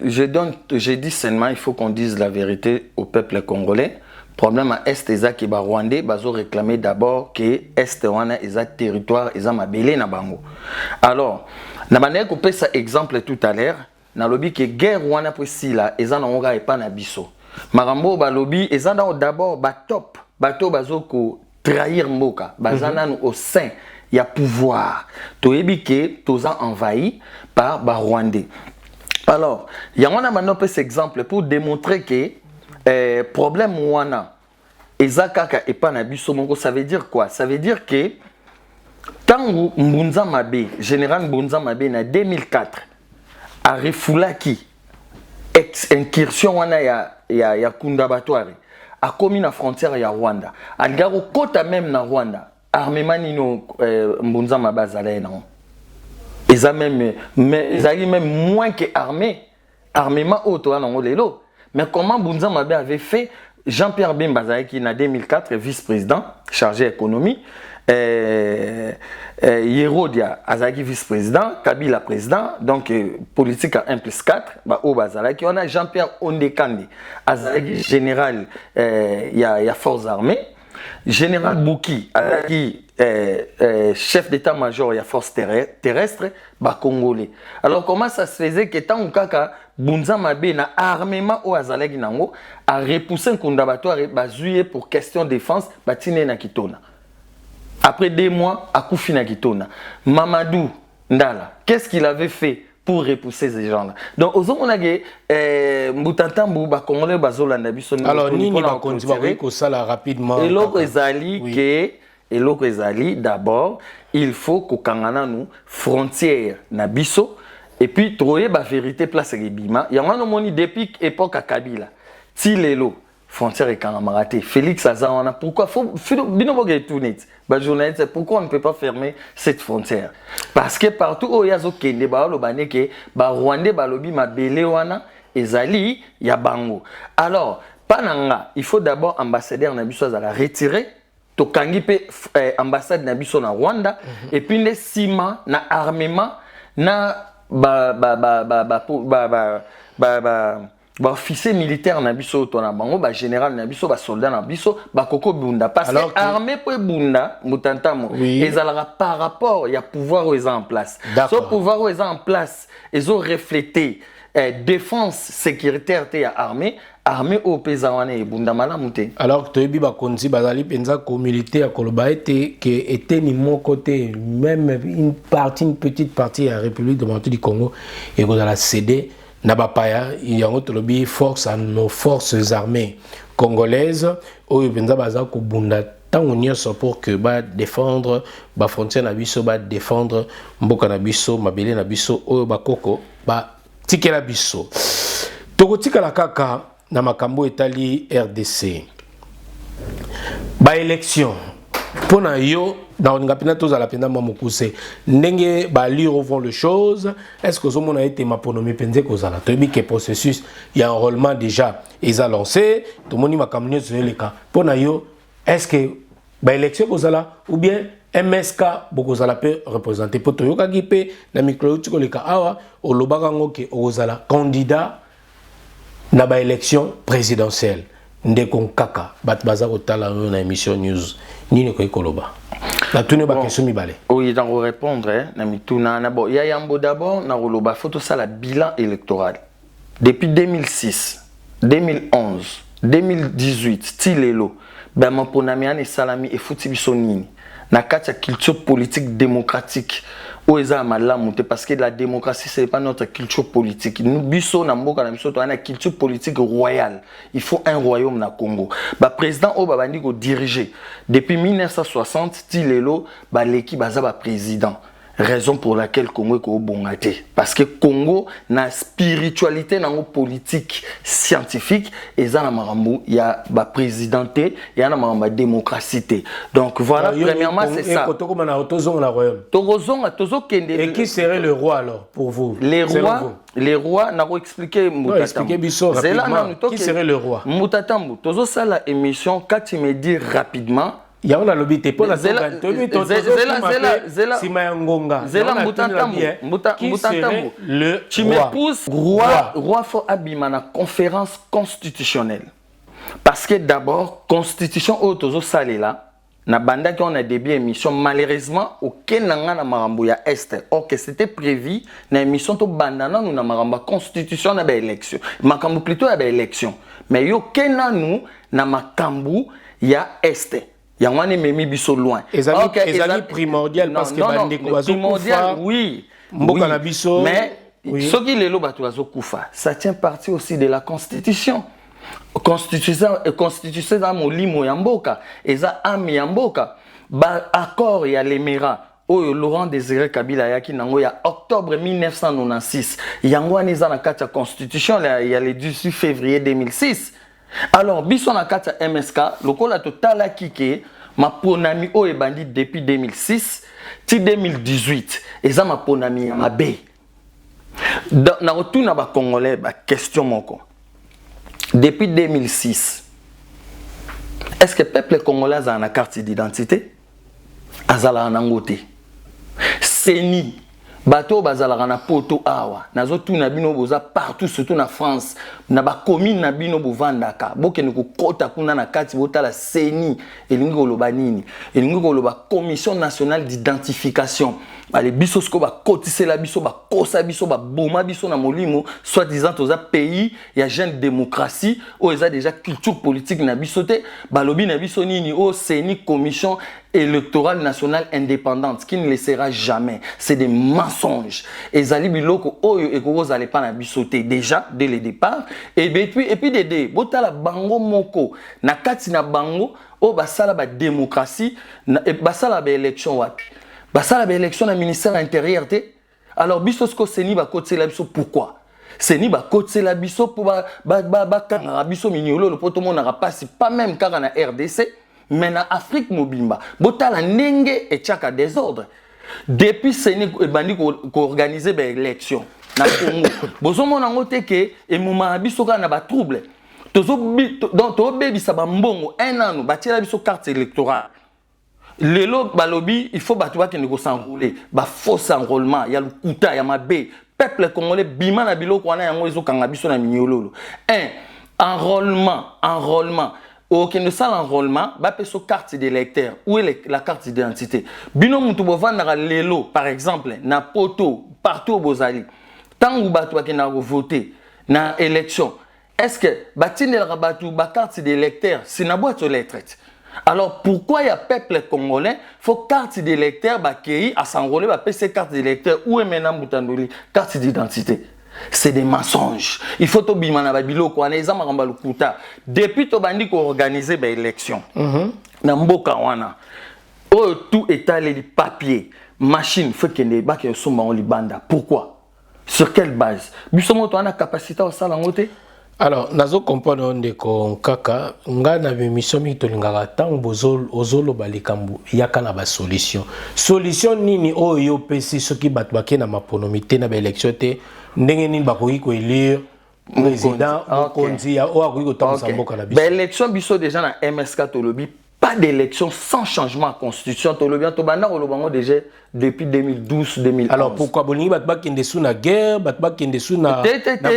je dis seulement il faut qu'on dise la vérité au peuple congolais. Problème à Est eza ki ba Rwandais bazo réclamer d'abord que Est wana eza territoire eza mabele na bango. Alors, na manière ko pesa exemple tout à l'heure, na lobby que guerre wana posila eza na onga epa na biso. Marambo ba lobby eza na d'abord ba top, bato bazo ko trahir mboka, bazana au sein il y a pouvoir. Toyebi ke toza envahi par ba Rwandais. Alors, il y a un exemple pour démontrer que problème wana ezakaka epana biso moko, ça veut dire quoi? Ça veut dire que tangu Mbunza Mabe, général Mbunza Mabe na 2004 a refulaki incursion wana ya Kundabatware a commis na frontière ya Rwanda. Algaro kota même na Rwanda, armement nino Mbunza Mabe azala na. Ils ont même moins que armé, armement auto na lelo. Mais comment Mbunza Mabe avait fait? Jean-Pierre Bemba qui en 2004 vice-président chargé économie, Yerodia Azaki vice-président, Kabila président, donc politique à 1+4, on a Jean-Pierre Ondekandi Azaki général il y a forces armées, général Bouki Azaki chef d'état-major il y a forces terrestres, congolais. Alors comment ça se faisait que tant kaka Mbunza Mabe na armement au azalaki nango a repoussé un Kundabatware bazuye pour question de défense batine na Kitona. Après 2 mois, à Koufi na Kitona. Mamadou Ndala, qu'est-ce qu'il avait fait pour repousser ces gens-là? Donc, aux on a Mbutantambu, Congolais, Bazolanda, Bisson. Alors, Nini va continuer ça rapidement. Et l'autre Ezali, d'abord, il faut que Kangana nous frontière na biso et puis trouver la vérité place Bima. Il y a un moment depuis époque à Kabila. Tilelo frontière et Kangamaraté. Félix Azana, pourquoi pourquoi on ne peut pas fermer cette frontière? Parce que partout où il y a des Rwandais, Balobi, Mabelewana, Ezali, Yabango. Alors, Pananga, il faut d'abord ambassadeur Nabiso à la retirer. Tokangi pe ambassade Nabiso na Rwanda et puis les ciment na armement na officier militaire Nabiso to na bango général Nabiso soldat Nabiso koko bunda parce que armée pour bunda mutantamo ezalaka par rapport il y a pouvoir où ils en place. Ce pouvoir où ils en place ils ont reflété défense sécuritaire te ya armée au pesawane et bunda malamute. Alors que tu as dit bazali penza ko militaire koloba était ni mon côté même une petite partie de la République démocratique du Congo et qu'on a cédé Nabapaya, il y a autre lobby force à nos forces armées congolaises. Oyo benza baza ko bunda tango nyonso pour que ba défendre ba frontière na biso, ba défendre mboka na biso, mabele na biso oyo bakoko ba tikela biso. Toko tikala kaka na makambo etali RDC. Ba élection pona yo dans une capitale tous à la peine mamukuse ndenge ba lire vont les choses. Est-ce que on a été ma ponomé penze kozala to bi que processus il y a enrôlement déjà ils a lancé tout moni makamnyo les cas pona yo est-ce que ba élection kozala ou bien MSK bokozala peut représenter poto yo kagipe na micro tiko le ka awa o lobaka ngoke ozala candidat na ba élection présidentielle ndeko kaka bat baza kotala na émission news nini ko ekoloba la tune ba question mibale. Oui, dans répondre na mituna na bo ya yambo d'abord na koloba photo ça la bilan électoral depuis 2006 2011 2018 tilelo ba maponami ane salami et futi biso nini na kati ya culture politique démocratique o eza malamu te parce que la démocratie c'est pas notre culture politique. Nous biso na mboka na biso to ana culture politique royale. Il faut un royaume na Congo. Ba président o babandi ko diriger depuis 1960 tilelo ba leki baza ba président. Raison pour laquelle Congo est bongate parce que Congo na spiritualité na politique scientifique et ça na marambo il y a ba présidenté il y a na maramba démocratie. Donc voilà premièrement c'est ça. Et qui serait le roi alors pour vous? Les rois n'a pas expliqué qui serait le roi? Moutatambu tozo ça la émission quand tu me dis rapidement il y a un lobby pour la Zela le tu m'épouses roi faut abima na conférence constitutionnelle parce que d'abord constitution autozo salela na banda qui on a début émission malheureusement aucun nanga na marambo ya est or que c'était prévu na émission to bandana nous na maramba constitution na ba élection makambo plutôt ya ba élection mais yo kenanu na makambo ya est. Il y a un memi biso loin. Ezali primordial parce que bandeko bazo kufa. Oui. Mboka na biso. Mais ce qui lelo bato bazo kufa, ça tient partie aussi de la constitution. Constitution za molimo ya mboka, eza ami ya mboka. Ba accord ya l'Émirat. Oyo Laurent Désiré Kabila yaki nango ya octobre 1996. Yango aniza na kati ya constitution ya le 18 février 2006. Alors, biso na kati ya MSK, lokola totala kike, ma ponami o ebandi depuis 2006 ti 2018. Eza ma ponami ya mabe. Na retourna ba Congolais ba question moko. Depuis 2006, est-ce que le peuple congolais a une carte d'identité? Azala nangote. Seni. Bato bazalaka na poto awa nazo tuna bino boza partout surtout na France na ba commune na bino bovandaka bokene ko kota kuna na kati botala seni elingi koloba nini elingi koloba commission nationale d'identification ale biso sko ba kotisela biso ba kosa biso ba boma biso na molimo soit disant toza pays ya jeune démocratie o eza déjà culture politique na biso te balobi na biso nini o seni commission électorale nationale indépendante qui ne le sera jamais. C'est des mensonges. Et Zali Biloko oyo ekoko zale pa na bisoté déjà dès le départ et puis dédé botala bango moko na kati na bango o basala ba démocratie et basala ba élection wapi. Basala ba élection na ministère intérieur te. Alors biso sko seni ba kotela biso pourquoi? Seni ba kotela biso pour ba kanga biso minyolo le poto monaka pasi pas même kaka na RDC. Mais en Afrique mobimba, botala nenge et tchaka désordre. Depuis Seni bandi ko organiser ba élection na Congo. Bozo mona ngote ke e moma biso ka na ba trouble. Donc to bebi sa ba mbongo un an ba tira biso carte électorale. Lelo balobi il faut batwa ke nego s'enrouler, ba faux enrôlement, ya lukuta ya mabe. Peuple congolais bima na biloko wana yango ezo kanga biso na minyololo. Enrôlement. Ok, nous sommes enrôlement, bah sur carte d'électeur. Où est la carte d'identité? Bino mutu bovanda lelo, par exemple, na poto partout au Bozali. Tant que batu na voter na élection, est-ce que batine la batu ba carte d'électeur, c'est na boîte aux lettres? Alors pourquoi il y a peuple congolais faut carte d'électeur ba kei à s'enrôler ba PC carte d'électeur où est maintenant Boutandoli carte d'identité? c'est des mensonges. Il faut to bimana ba biloko wana eza makamba lukuta. Depuis to bandi ko organiser ba élection. Na mboka wana. Oh, tout étalé les papiers, machine, fait que les bacs sont en libanda. Pourquoi? Sur quelle base? Bisomo to ana capacité au salangote? Alors, nazo comprendre de ko kaka nga na mission mi to lingaka tant bozol ozolo balikambu yaka na ba solution. Solution nini oyo pesi soki batwa ke na maponomité na ba élection te ndenge nini bakoki ko élire président mokonzi ya o akoki ko tamsa mboka na biso. Ba élection biso déjà na MSK tolobi pas d'élection sans changement à constitution tolobi to banda ko lobango déjà depuis 2012 2011. Alors pourquoi bolingi batba kende sous na guerre batba kende sous na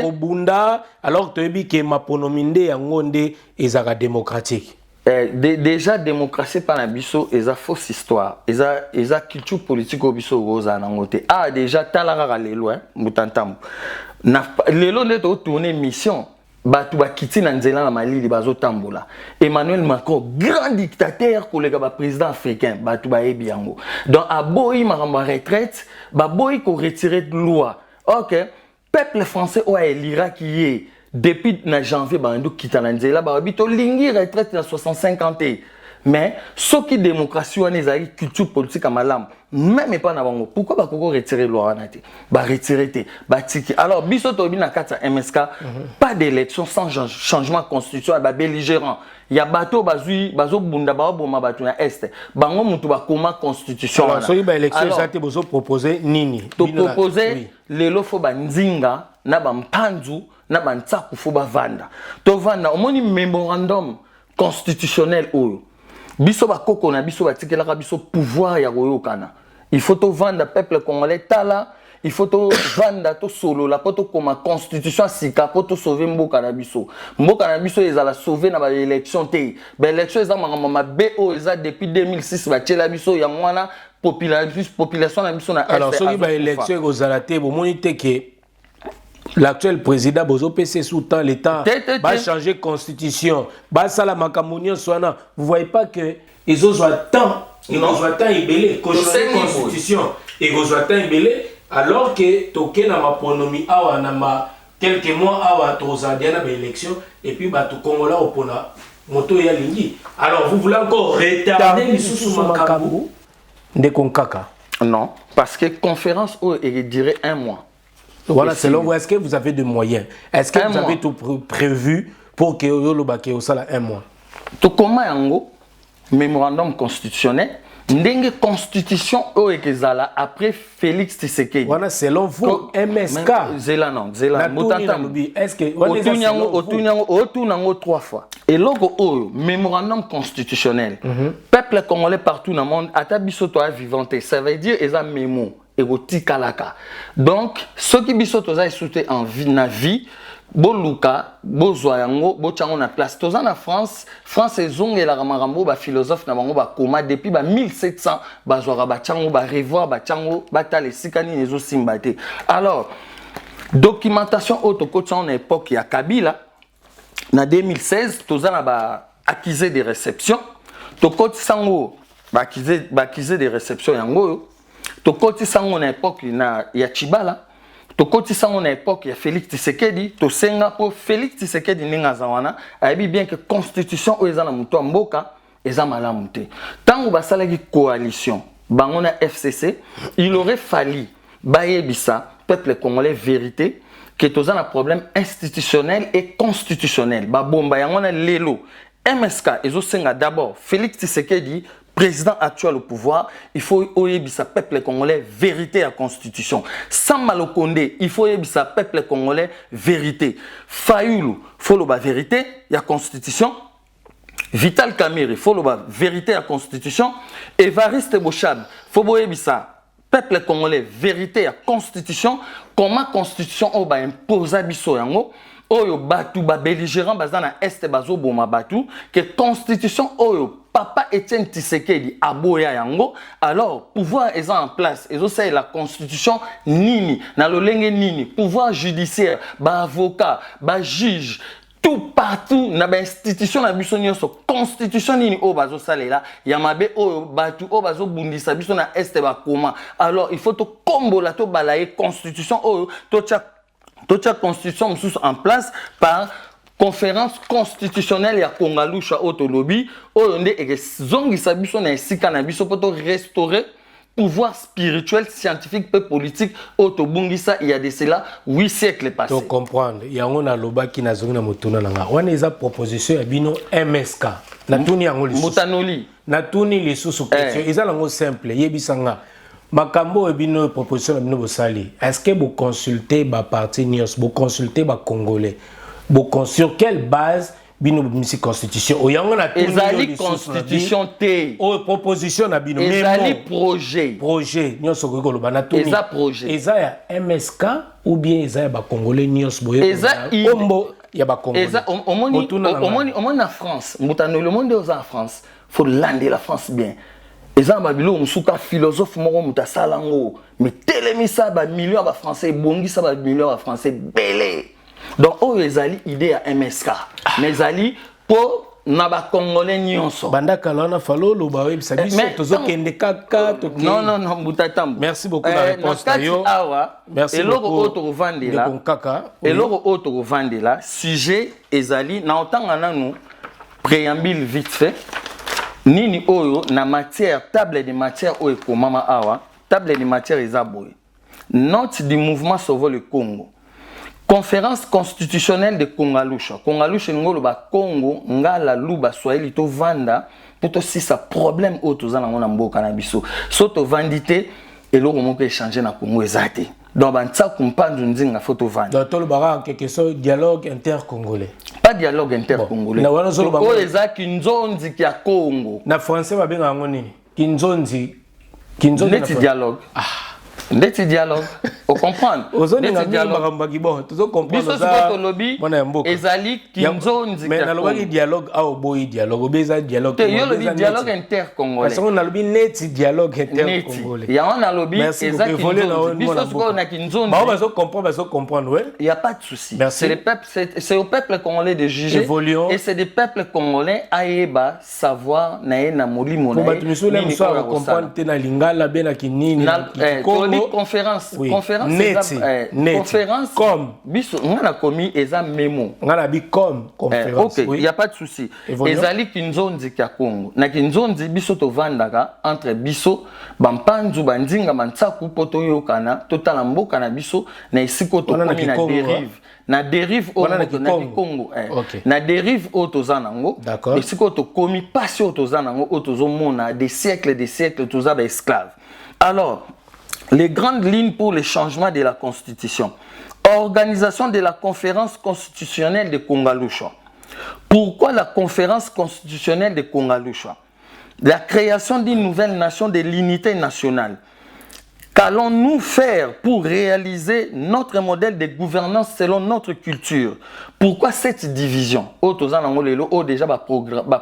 kobunda alors to yebi ke maponominde yango nde ezaka démocratique. Déjà démocratie par la biso eza fausse histoire eza culture politique au biso roza nangote ah déjà talara lelo mutantam na lelo neto tourner mission batu bakiti na nzela na malili bazotambola Emmanuel Macron grand dictateur kolega ba président africain batu ba yebi yango donc aboyi makamba retraite baboyi ko retirer de loi OK peuple français o elira qui est depuis na janvier bando kita na nzela ba bito lingi retraite na 65 ans mais ce qui démocratie on ezali culture politique à malam même pas na bango pourquoi ba koko retirer loi na te ba retirer te ba tiki alors biso to bi na kata MSK pas d'élection sans changement constitutionnel ba belligérant ya bato bazui bazo bunda ba boma bato na est bango mutu ba koma constitution alors so ba élection ça te bozo proposer nini to proposer lelo fo ba nzinga na ba mpanzu na ba ntsaku fo ba vanda to vanda omoni mémorandum constitutionnel oyo biso ba koko na biso batikela ka biso pouvoir ya koyokana il faut to vendre peuple congolais tala il faut to vendre to solo la poto comme constitution sika poto sauver mboka na biso ezala sauver na ba élection te ba élection ezama mama BO eza depuis 2006 ba tela biso ya mwana population na biso na alors soki ba élection ezala te bo monite ke l'actuel président Bozo PC sous temps l'état va changer constitution va sala makamunio soana vous voyez pas que ils ont temps ils ont temps ibelé changer constitution et ils ont temps ibelé alors que toke na maponomi awa na ma quelques mois awa tozadia na élection et puis ba to Congolais opona moto ya lingi alors vous voulez encore retarder les sous makamu de konkaka non parce que conférence est durée un mois. Voilà, selon vous, est-ce que vous avez des moyens? Est-ce que vous avez tout prévu pour que Yolobake au sala un mois? Tout comment yango mémorandum constitutionnel ndenge constitution o ekezala après Félix Tshisekedi. Voilà, selon vous, MSK. Zela non, zela mutanta. Est-ce que otunyango 3 fois. Et logo o mémorandum constitutionnel. Peuple congolais partout dans le monde atabiso to vivanté. Ça veut dire eza mémo. Kalaka. Donc, ceux qui biso toza souhaité en vie na vie, boluka, bozwa yango, bochango na place. Toza na France ezonge la ramarambo ba philosophe na bango ba koma depuis ba 1700 bazwa ba chango ba revoir ba chango batale sikani nezo simbate. Alors, documentation autocoachant en époque ya Kabila na 2016 toza na ba accusé de réception. Tokoti sango ba accusé de réception yango. Tokoti sango na époque na ya Chibala, tokoti sango na époque ya Félix Tshisekedi, to senga po Félix Tshisekedi ninga zawana, ayebi bien que constitution o ezana muto mboka eza malamu te. Tango basalaki coalition, bango na FCC, il aurait fallu bayebisa peuple congolais vérité que tozana problème institutionnel et constitutionnel. Ba bomba yango na lelo MSK ezo senga d'abord Félix Tshisekedi président actuel au pouvoir, il faut oyebisa peuple congolais vérité à constitution. Sans Malokonde, il faut oyebisa peuple congolais vérité. Fayoulou, faut le vérité, il y a constitution. Vital Kamerhe, il faut le vérité à constitution. Évariste Bochab, faut oyebisa peuple congolais vérité à constitution. Comment constitution o ba imposa biso yango? Oyo batu ba belligérant bazana est bazo boma batu que constitution oyo Papa Etienne Tshisekedi aboya yango alors pouvoir est en place et c'est la constitution nini na lolenge nini pouvoir judiciaire ba avocat ba juge tout partout na ba institution na biso nyonso constitution nini o bazo salela yamabe o batu o bazo bundisa biso na est ba koma alors il faut to kombola to balaye constitution o to tia toute la constitution en place par conférence constitutionnelle ya Kongalusha Otolobi oyonde et zongi sabiso na esika na biso poto restaurer pouvoir spirituel, scientifique et politique Otobungisa il y a de cela 8 siècles passés. Donc comprendre, il y a un aloba qui n'a zongi motuna nanga. On a proposition ya bino MSK. Na tuni yango lisusu. Mutanoli. Na tuni lisusu question. Eza lango simple, yebisanga. Makambo ebino proposition na bino bosali. Est-ce que vous consultez ba parti Nios, vous consultez ba Congolais? Sur quelle base bino misi constitution oyango na ezali constitution te o proposition na bino ezali projet nyonso ko koloba na tuni eza projet eza ya MSK ou bien eza ya ba Congolais nyonso boye eza kombo ya ba Congolais eza omoni na France mutano le monde aux en France faut lander la France bien eza babilo musuka philosophe moko mutasalango mais telemisa ba millions ba français bongisa ba millions ba français belé. Donc, oh, ezali idée à MSK. Mais ezali pour naba Congolais nyonso. Banda kalana falo lo ba web sabiso tozo kende kaka to ke. Non, mutatam. Merci beaucoup la réponse tayo. Merci beaucoup. Eloko auto vandela. Eloko auto vandela. Sujet ezali na otanga nanu préambule vite fait. Nini oyo na matière table de matière oyo komama awa. Table de matière ezaboy. Note du mouvement Sauver le Congo. Conférence constitutionnelle de Kongalusha. Kongalusha ngolo ba Congo ngala luba Swahili to vanda pour to si ça problème auto za na mboka na biso. So to vandité et lo mo peut changer na Congo ezate. Donc ban tsa kumpandu nzinga photo vanda. Donc to le bara quelque chose dialogue intercongolais. Pas dialogue intercongolais. Na wana zo ba ko ezaki nzonzi ya Congo. Na français ba benga ngoni. Kinzonzi na dialogue. Ndeti dialogue o comprendre ndeti dialogue bon tuzo comprendre ça mona mboka ezali kinzonzi mais na lobi dialogue a oboyi dialogue obeza dialogue te yo lobi dialogue intercongolais parce qu'on a lobi neti dialogue intercongolais ya on a lobi ezali biso ko na kinzonzi ba zo comprendre ouais il y a pas de souci c'est le peuple c'est au peuple congolais de juger et c'est des peuples congolais aeba savoir na molimo na ba tumisula mso comprendre te na lingala bena kinini conférence conférence comme biso ngana komi eza memo ngana bi comme conférence OK il y a pas de souci ezali kinzonzi kya Congo na kinzonzi biso to vandaka entre biso bampanzu bandinga mantsaku poto yokana totala mboka na biso na isiko to komi na dérive au Congo na dérive autozanango isiko to komi pasi autozanango autozomona des siècles toza ba esclaves. Alors les grandes lignes pour le changement de la Constitution. Organisation de la conférence constitutionnelle de Kongalusha. Pourquoi la conférence constitutionnelle de Kongalusha? La création d'une nouvelle nation de l'unité nationale. Qu'allons-nous faire pour réaliser notre modèle de gouvernance selon notre culture? Pourquoi cette division? Déjà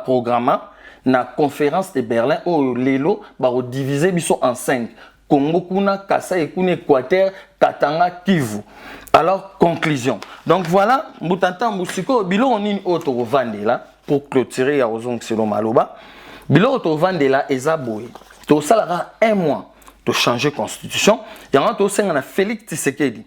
programme na conférence de Berlin où lelo divisé en 5. Congo, Kuna, Kasaï, Kuna, Équateur, Katanga, Kivu. Alors, conclusion. Donc voilà, Moutanta Moussiko, Bilo on une autre vandela pour clôturer à Ozong Selo Maloba. Bilo autre vandela Ezaboé. Tu salara un mois de changer la constitution. Il y a un Félix Tshisekedi.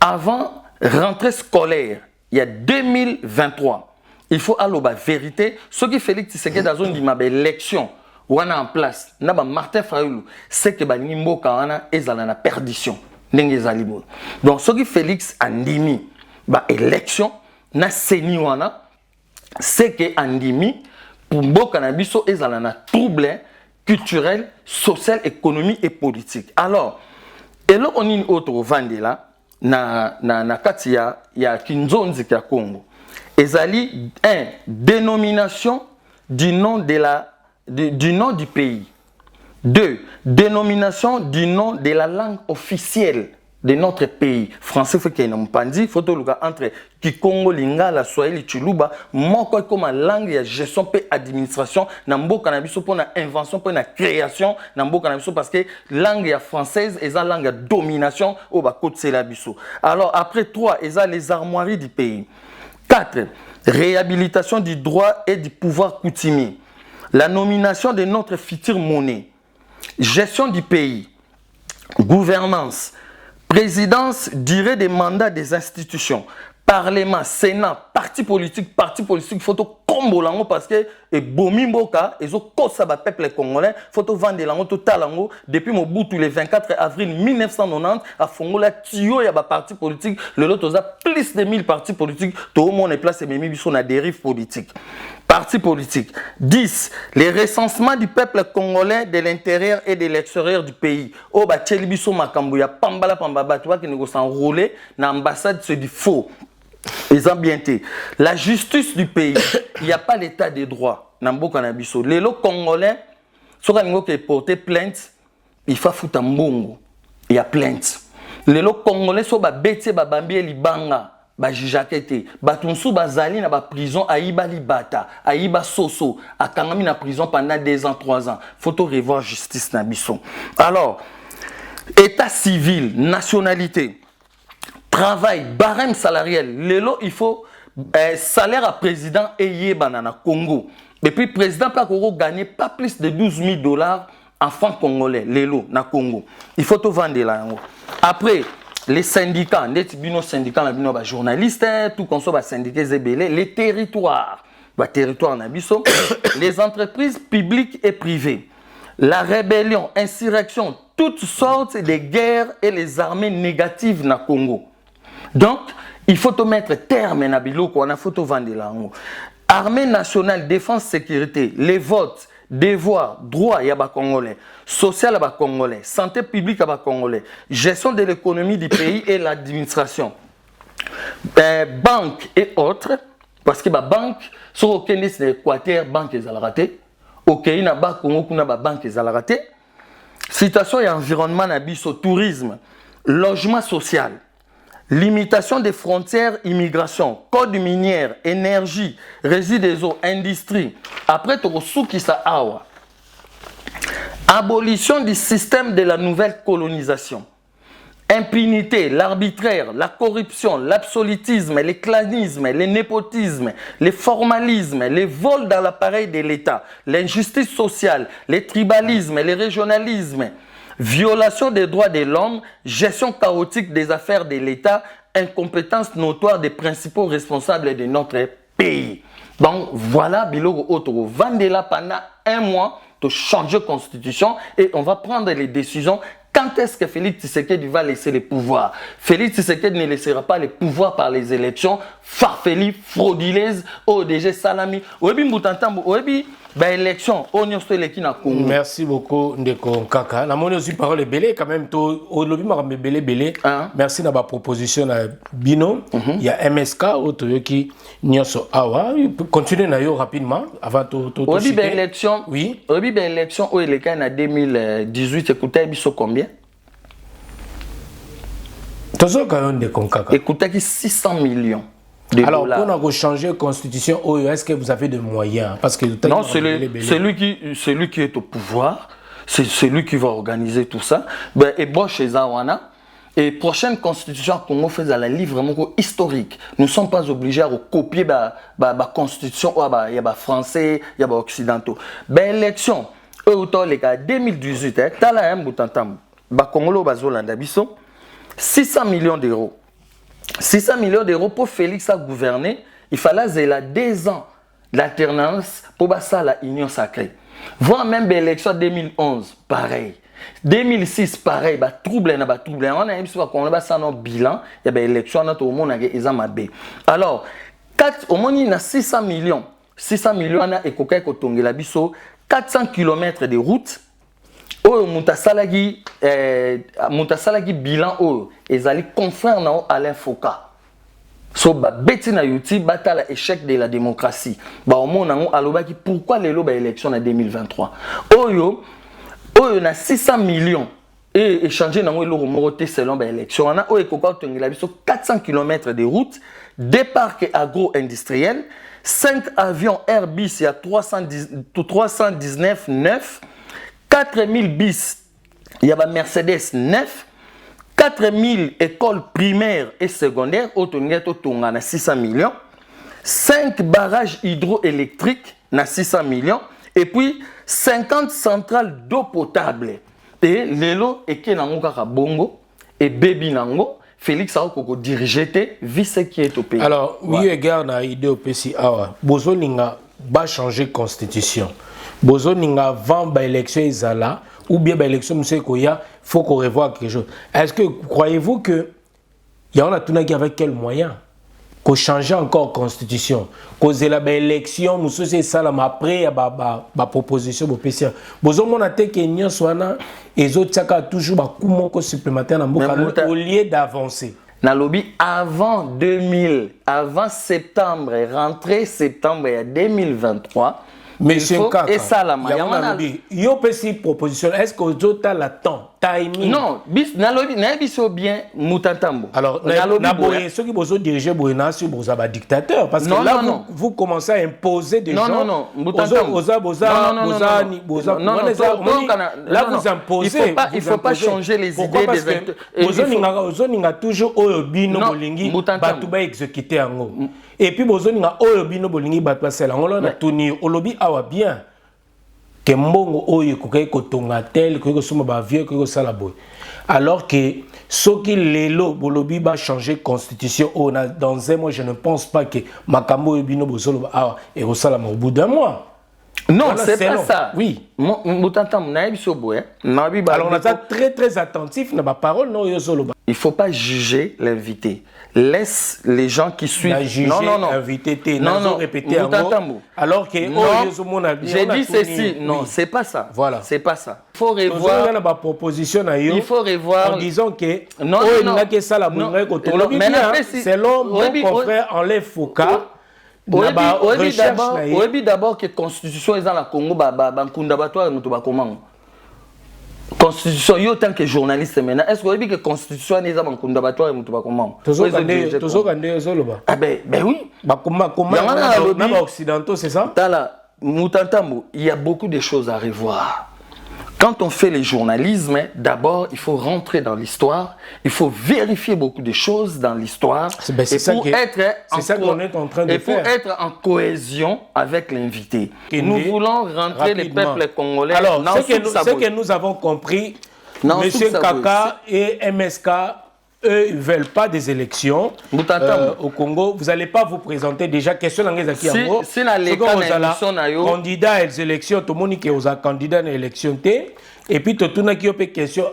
Avant rentrée scolaire, il y a 2023. Il faut aller à la vérité. Ce qui Félix Tshisekedi a zone d'élection. Wana en place na ba Martin Fayulu c'est que ba nimboka wana ezala na perdition ndenge ezali bo donc soki Félix andimi ba élection na seni wana c'est que andimi pour mboka na biso ezala na trouble culturel social économique et politique. Alors elo on une autre vandela na kati ya kinzonzi ya Congo ezali dénomination du nom du nom du pays. 2. Dénomination du nom de la langue officielle de notre pays. Français fait qu'il n'y a pas dit, photo entre Kikongo, Lingala, Swahili, Chuluba, moko comme langue de gestion et administration, nambo cannabis pour la invention, pour la création, nambo cannabis parce que langue française est la langue de domination au bas côté c'est la biso. Alors après 3, ils ont les armoiries du pays. 4. Réhabilitation du droit et du pouvoir coutumier. La nomination de notre future monnaie, gestion du pays, gouvernance, présidence, durée des mandats des institutions, Parlement, Sénat, parti politique, photo combo lango parce que et bomimboka et zo kosa ba peuple congolais, photo vendre lango total lango depuis Mobutu le 24 avril 1990 à Fongola tio ya ba parti politique, le lot oza plus de 1000 partis politiques, tout le monde est placé même biso na dérive politique. Parti politique. 10. Les recensements du peuple congolais de l'intérieur et de l'extérieur du pays. Oh ba tcheli biso makambo ya pambala pambaba tu vois qui nous s'enrôler na ambassade c'est du faux. Les ambientés. La justice du pays, il n'y a pas l'état de droit. Les lots congolais, si on a porté plainte, il faut foutre un bongo. Il y a plainte. Les lots congolais sont bêtés, babambi libanga, bajijakete, batunsu bazali na ba prison aïba libata, aïba soso, a kangami na prison pendant 2 ans, 3 ans. Faut revoir justice na biso. Alors, état civil, nationalité. Travail, barème salarial. Lelo, il faut salaire à président et banana Congo. Et puis, président pas gagner pas plus de $12,000 en francs congolais. Lelo, na Congo. Il faut tout vendre là. Après, les syndicats, les syndicats, les journalistes, tout comme ça, les syndicats zébélés, les territoires, les entreprises publiques et privées. La rébellion, insurrection, toutes sortes de guerres et les armées négatives na Congo. Donc, il faut te mettre terme à biloko, on a photo vendre là. Armée nationale, défense, sécurité, les votes, devoirs, droits, yaba congolais, social, yaba congolais, santé publique, yaba congolais, gestion de l'économie du pays et l'administration, banque et autres, parce que la banque, sur aucun des Équateur, banque est raté, aucun n'a pas Congo, kuna ba banque est raté, situation et environnement, nabiso, tourisme, logement social. Limitation des frontières, immigration, code minier, énergie, résidus des eaux, industrie. Après, tu as ça awa. Abolition du système de la nouvelle colonisation. Impunité, l'arbitraire, la corruption, l'absolutisme, les clanismes, les népotismes, les formalismes, les vols dans l'appareil de l'État, l'injustice sociale, les tribalismes, les régionalismes. Violation des droits de l'homme, gestion chaotique des affaires de l'État, incompétence notoire des principaux responsables de notre pays. Donc voilà, Biloko Otoro, vendez-la pendant 1 mois de changer de constitution et on va prendre les décisions. Quand est-ce que Félix Tshisekedi va laisser le pouvoir? Félix Tshisekedi ne laissera pas le pouvoir par les élections farfelues, frauduleuses, ODG Salami. Oebi Mbutantambo, Oebi, élection, merci beaucoup, Ndeko Kaka. La monnaie aussi parole est belé quand même. Au lobby, je belé. Merci de la proposition à Bino. Il y a MSK, qui Nyoso Awa. Continuez rapidement avant tout. Oebi, élection. Oui. Oebi, élection, où il est en 2018, écoutez, il combien? Écoutez, 600 millions. Alors, pour changer la constitution, est-ce que vous avez des moyens? Parce que non, celui qui est au pouvoir, c'est celui qui va organiser tout ça. Et bon, chez Zawana, et prochaine constitution Congo fait la livre vraiment historique. Nous ne sommes pas obligés à copier la constitution il y a français, il y a occidentaux. L'élection, les cas 2018, Congolo Bazolanda Bisso, 600 millions d'euros. 600 millions d'euros pour Félix à gouverner, il fallait 2 ans d'alternance pour ça la union sacrée. Voir même l'élection 2011, pareil. 2006, pareil, trouble. On a un bilan, il y a l'élection, au monde alors, au monde, il y a 600 millions. 600 millions, on a 400 km de route. Oyo mutasalagi bilan oyo ezali confrère na Alain Foucault. So ba beti na yuti batala échec de la démocratie. Ba omona ngo alobaki pourquoi lelo ba élection en 2023. Oyo na 600 millions et échanger nango eloko moko te selon ba élection na oyo koka tongela biso 400 km de route, des parcs agro-industriels, 5 avions Airbus il y a 319 neufs. 4000 bis, il y a Mercedes 9, 4000 écoles primaires et secondaires, autour de 600 millions, 5 barrages hydroélectriques, 600 millions, et puis 50 centrales d'eau potable. Et l'élo est bongo, et baby nango Félix a dirigé vice qui est au pays. Alors, oui, regarde na idée au PC awa. Bozo ninga ba changer constitution. Bozo ninga avant ba élection izala ou bien ba élection monsieur koya, faut qu'on revoie quelque chose. Est-ce que croyez-vous que il y en a tout avec quel moyen qu'on change encore constitution, cause la élection monsieur c'est ça là après ba proposition au PC. Bozo mona te que nyo swana les autres ça toujours ba kumoko supplémentaire na mboka au lieu d'avancer. Na lobby avant 2000, avant septembre, rentrée septembre 2023. Monsieur Kaka, et ça la il y a aussi proposition. Est-ce que vous avez le temps, timing? Non, bis na lobby na biso bien mutantambo. Alors ceux qui vous dirigent Boyna sur vous avez dictateur parce que là vous commencez à imposer des gens. Non, mutantambo. Là vous imposez. Il faut pas changer les idées des acteurs. Vous avez toujours obino bolingi batu ba exécuter ango. Et puis bozoninga oyo bino bolingi bato basela ngolo na tuni olobi awa bien que mbongo oyo kokai kotonga tel ko soma ba vieux ko sala boy alors que ceux qui lelo bolobi ba changer constitution dans un mois je ne pense pas que makambo oyo bino bozolo awa et ko sala au bout d'un mois. Non, voilà, c'est pas ça. Oui. Alors on est très attentif na ba parole no yo solo. Il faut pas juger l'invité. Laisse les gens qui suivent. Non. Invité, non, répéter alors que j'ai dit ceci. Non, c'est pas ça. Voilà. C'est pas ça. Il faut revoir. Il faut revoir en disant que non. Selon mon confrère Enlève Foucault. D'abord que constitution est dans la Congo bankunda nous constitution yo tant que journaliste maintenant est-ce que vous que constitution est dans bankunda batoire mutu bakomama ah ben oui bakoma occidentaux c'est ça tala mutantambo il y a beaucoup de choses à revoir. Quand on fait le journalisme, d'abord, il faut rentrer dans l'histoire, il faut vérifier beaucoup de choses dans l'histoire. C'est ça qu'on est en train de faire. Et pour être en cohésion avec l'invité. Nous voulons rentrer les peuples congolais. Alors, ce que nous avons compris, M. Kaka et MSK, eux, ils ne veulent pas des élections au Congo. Vous n'allez pas vous présenter déjà. Question dans les si la candidat à l'élection, tout le monde qui est candidat à l'élection. Et puis, tout le monde qui a une question.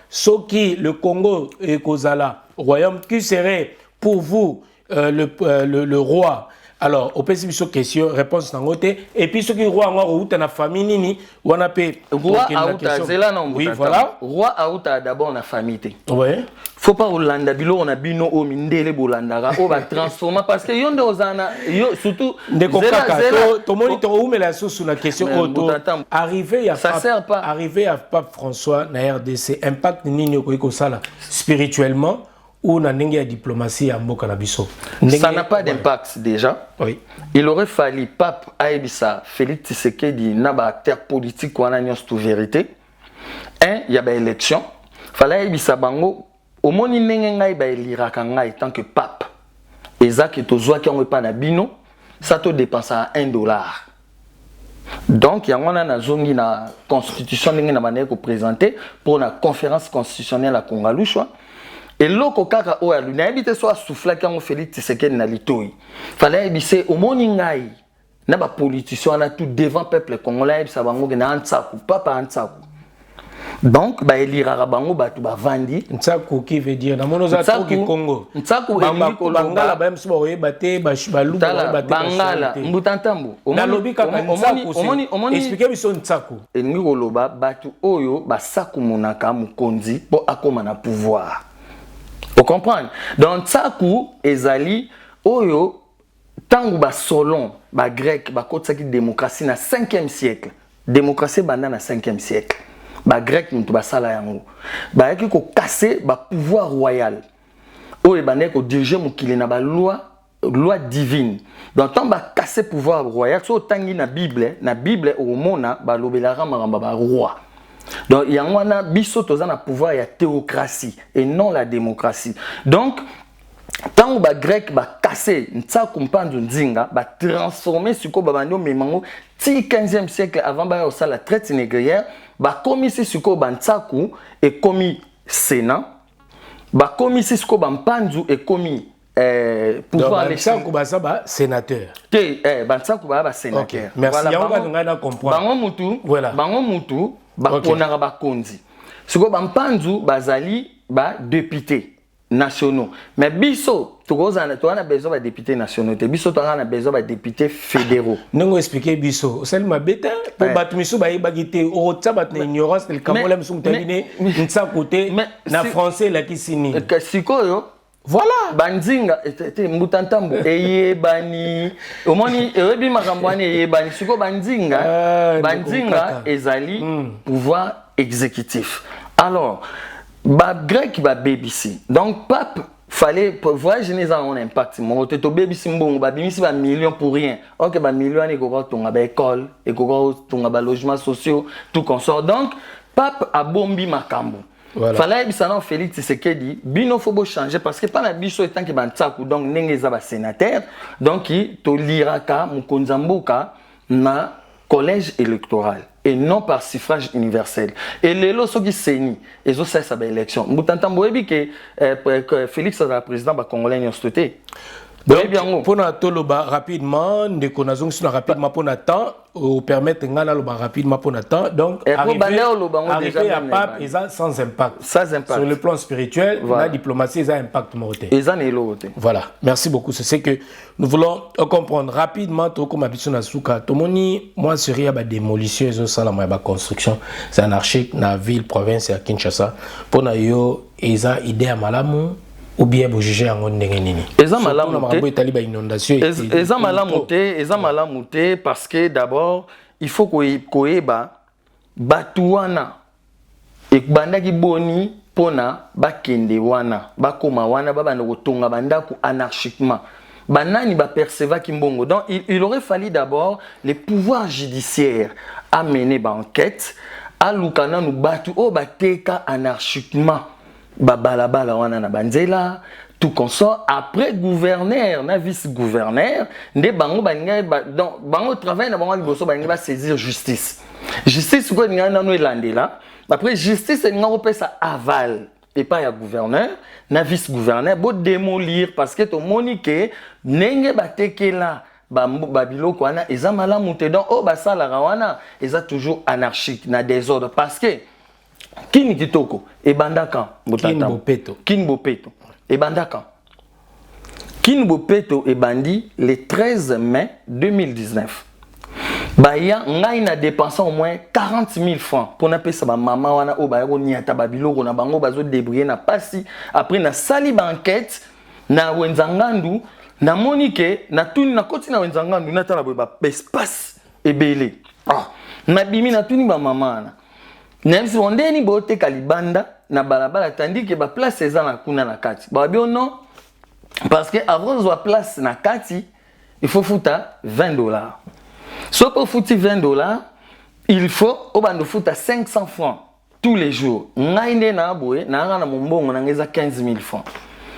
Ce qui le Congo et Kozala, royaume, qui serait pour vous le roi? Alors, au PCB, sur question, réponse dans côté. Et puis, ce qui est roi, ou dans la famille, nini, ou on a payé. Roi Aouta, c'est là, non? Oui, voilà. Roi Aouta, d'abord, on a famille. Oui. Faut pas Hollanda bilo on a bino o mindele bolandara on va transformer parce que yonde ozana yo surtout de kokaka to moni to umela sous la question auto arrivé à ça sert pas arrivé à Pape François na RDC impact nini ko sala spirituellement ou na ndenge ya diplomatie ya mboka na biso ça n'a pas d'impact déjà. Oui. Il aurait fallu Pape Aïbissa Félix Tshisekedi na ba acteur politique wana nyos tout vérité il y a ba élection fallait Aïbissa bango au moni ndenge ngai ba eliraka ngai tant que pape ezaki tozwa ki on pas na bino ça te dépense à $1. Donc il y a na zongi na constitution ndenge na banaye ko présenter pour la conférence constitutionnelle à Kongalushwa et loko kaka o ya luna ebite so souffla ki on Félix Tshisekedi na litoi fallait ebise au moni ngai na ba politicien na tout devant peuple congolais ça bango na antsaku papa antsaku. Donc, bah elira bango batu ba vandi. Ntsaku qui veut dire na monoza toki Congo. Ntsaku bangala ba mso ba bate ba luba bate bangala mbutantambo. Na lobi kaka ntsaku. Expliquez biso ntsaku. Engi koloba batu oyo ba saku monaka mukonzi po akoma na pouvoir. Vous comprenez? Donc ntsaku ezali oyo tangu ba solon ba grec ba kotsaki démocratie na 5e siècle. Démocratie banda na 5e siècle. Ba grec mutu basala yango ba yaki ko casser ba pouvoir royal oyo ba neko diriger mokili na ba loi divine donc tant ba casser pouvoir royal so tangi na bible au mona ba lobelaka maramba ba roi donc yango wana biso toza na pouvoir ya théocratie et non la démocratie donc tant ba grec ba casser ntsaku mpanzu nzinga ba transformer siko ba bando memango ti 15e siècle avant ba yo sala traite négrière ba commis siko ba ntsaku et commis sénat ba komi sisko ba mpanzu e komi pouvoir législatif ba sénateur bansaku ba sénateur. Merci ya nga na comprendre bango mutu ba konaka ba konzi siko ba mpanzu bazali ba député nationaux mais biso tokozana to ana besoin ba députés nationaux te biso to ana besoin ba députés fédéraux nengo expliquer biso seulement beta pour batumiso ba yibagité o tsaba te ignorance le kamola msum tabine ntsa côté na français la kisini sikoyo voilà banzinga te mutantambo eyebani omoni erebi makambwani eyebani siko banzinga ezali pouvoir exécutif. Alors ba grec ba BBC donc pape fallait voyage les a un impact mon to BBC mbongo ba bimisi ba millions pour rien. OK ba millions et ko tonga ba école et ko tonga ba logements sociaux tout consort. Donc pape a bombi makambo. Voilà. Fallait bisana Félix Tshisekedi bino faut changer parce que pas na biso etant que bantsaku donc nengeza ba sénateur donc to liraka mukonzambuka na collège électoral et non par suffrage universel. Et les lots qui seni et zo ça ba élection. Mutantambo ebi que Félix est président ba congolais n'y stoté. Donc, pour nous rapidement, nous connaissons rapidement pour notre temps, ou permettre de rapidement pour notre temps. Donc, arriver à pape, ils ont sans impact. Sur le plan spirituel, la diplomatie, ils ont un impact mortel. Voilà, merci beaucoup. C'est ce que nous voulons comprendre rapidement. Tout comme habitué dans Souka, tout le monde, moi, c'est la démolition, la construction, c'est anarchique dans la ville, province et à Kinshasa. Pour nous, ils ont idée à Malamu. Ou bien vous jugez en nini. Eza malamu te parce que d'abord il faut koyeba batuana et bandaki boni pona bakende wana bakoma wana babana kotonga bandaku anarchiquement banani ba percevoir kimbongo. Donc il aurait fallu d'abord les pouvoirs judiciaires amener ba enquête à lukana nu batu o bateka anarchiquement balabala wana na banzela tout consort après gouverneur na vice gouverneur nde bango baninga donc bango travail na bango liboso baninga ba saisir justice ko ninga na no elandela après justice ninga ko pesa aval et pas ya gouverneur na vice gouverneur bo démolir parce que to monique nenge batekela babiloko wana eza malamu te donc o basala wana eza toujours anarchique na désordre parce que Kini kitoko e bandaka King Bopeto e bandaka King Bopeto e bandi le 13 mai 2019 baya ngai na dépensé au moins 40 000 francs pour na pesa ba mama wana o ba ko niata babiloko na bango bazo débrouiller na pasi après na sali banquette na wenzangandu na monique na tuni na koti na wenzangandu na tala ba espace ebele na bimi na tuni ba mama na Nemsi ondeni bote kalibanda na balabala tandis que ba place eza na kuna na kati. Ba bien non parce que avant de place na kati, il faut fouta $20. Soit pour fouti $20, il faut au bando fouta 500 francs tous les jours. Ngainde na boye na na mbongo na ngeza 15 000 francs.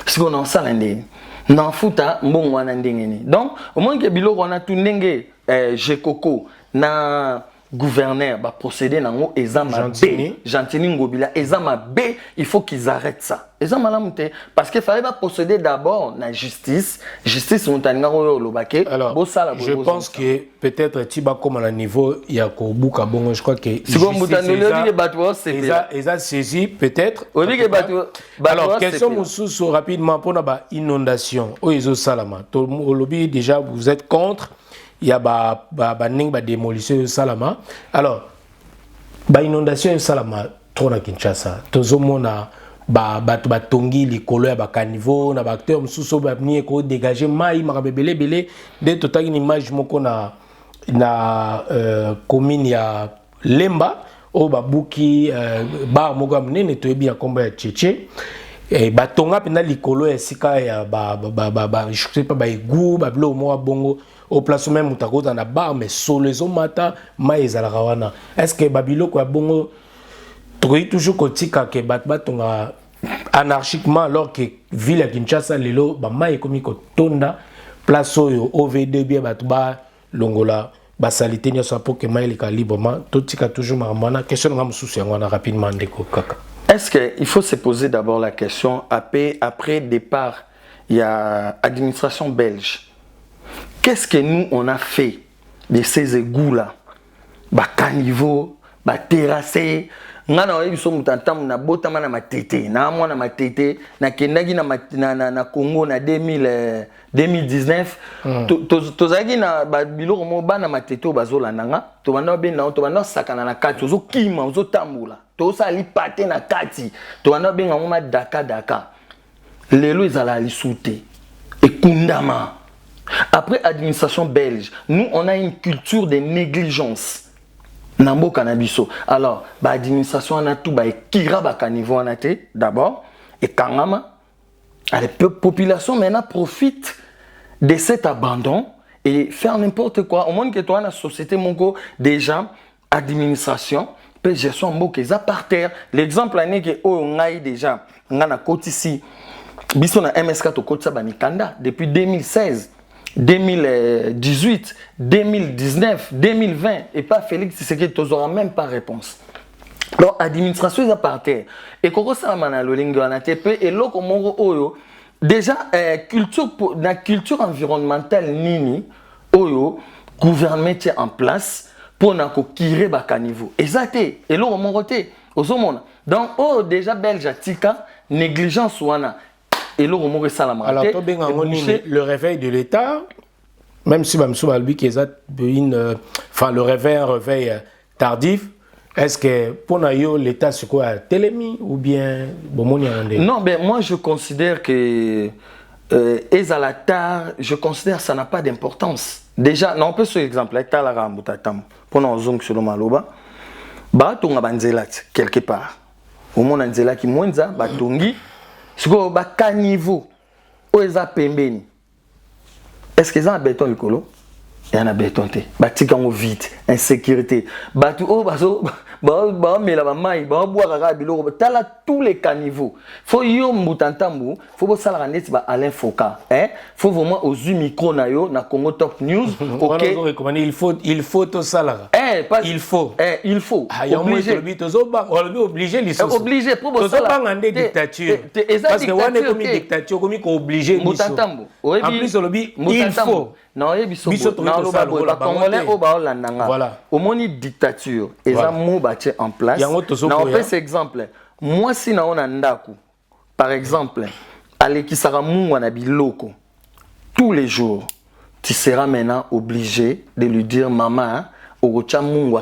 Si on en sala ndeni. Na fouta mbongo wana ndengeni. Donc au moins que biloko on a tout ndenge Jekoko na gouverneur va procéder dans examen B. Gentini Ngobila, examen B, il faut qu'ils arrêtent ça. Examen la parce qu'il fallait pas procéder d'abord la justice. Justice, on t'a dit alors, je pense que peut-être Tiba comme à la niveau, il y a Kobuka bon, je crois que ils ont saisi peut-être. Alors, question Moussou rapidement pour la inondation. Oh, ils ont salama. Au lobby déjà, vous êtes contre. Il y a ba démolition salama. Alors inondation salama trop na Kinshasa tozomona batongi likolo ya bakaniveau na acteur msuso ba ni ko dégager mai makabebele belé de totaki une image moko na commune ya Lemba o babuki ba moko munene toyebi ya komba ya Tchétché et batonga pena likolo ya sika ya je sais pas égout bilo mo bongo au place même mutako dans la bar mais sur les omata maïzala rawana est-ce que babilo quoi bongo toujours kotika que batonga anarchiquement alors que ville ya Kinshasa lelo ba mai komi ko tonda place oyo OV2 bien batba longola ba salité nyoso pour que mai librement totika toujours mamana question nga mususu yango na rapidement ndeko kaka Est-ce qu'il faut se poser d'abord la question, après départ, il y a l'administration belge. Qu'est-ce que nous, on a fait de ces égouts-là? Bah, caniveau, bah, terrassé. Ngana oyebi so mutantamu na botama na matete. Na mwana matete. Na kendagi na Congo na 2019. Tozaki na biloko mo ba na matete o bazolandanga. Tobanda ben na tobanda sakana na kati. Ozo kima, ozo tambula. Tosa li pate na kati. Tobanda ben na ngoma daka. Lelo ezala lisute. Et kundama. Après administration belge, nous on a une culture de négligence. Nambo cannabiso. Alors, l'administration a tout, kira bakanivo en athée d'abord, et kangama, la population maintenant profite de cet abandon et faire n'importe quoi. Au monde que toi, la société, mongo, déjà, administration, peut gestion mboke, ça par terre. L'exemple année que on a déjà, on a côté ici, biso na MSK to côté banikanda depuis 2016. 2018, 2019, 2020, et pas Félix Tshisekedi, tu n'auras même pas réponse. Donc, l'administration est à partir. Et quand ça m'a et l'autre, déjà, la culture environnementale, nini, oyo, gouvernement est en place pour nous kirer baka niveau. Exact. Et l'autre, mon côté, donc, déjà, Belge, tika, négligence, ouana. Et là, on alors, le réveil de l'État, même si Mamsou Albi qui enfin le réveil tardif, est-ce que pour nous l'État c'est quoi, télémi ou bien non, mais moi je considère que je considère que ça n'a pas d'importance. Déjà, non, on peut sur exemple, l'État la rambutatam pour nous zong sur le maloba, batonga banzelat quelque part. Au monde anzela qui mwenza batongi. Si vous avez un niveau, est-ce que vous avez un béton écolo? Il y a un béton. Il y a vide, insécurité. Tous les caniveaux. Il faut que Alain Foucault. Il faut vraiment aux micros na Congo Top News. Il faut tout ça là. Il faut. Il faut. Obligé. Obligé. Pour ça, dictature. Parce que on est comme une dictature, comme obligé. En plus, il faut. Non, voilà. Au moins une dictature, et ça mot bâti en place. On fait cet exemple. Moi, si on a ndaku, par exemple, allez qui sera mou biloko tous les jours, tu seras maintenant obligé de lui dire maman. Au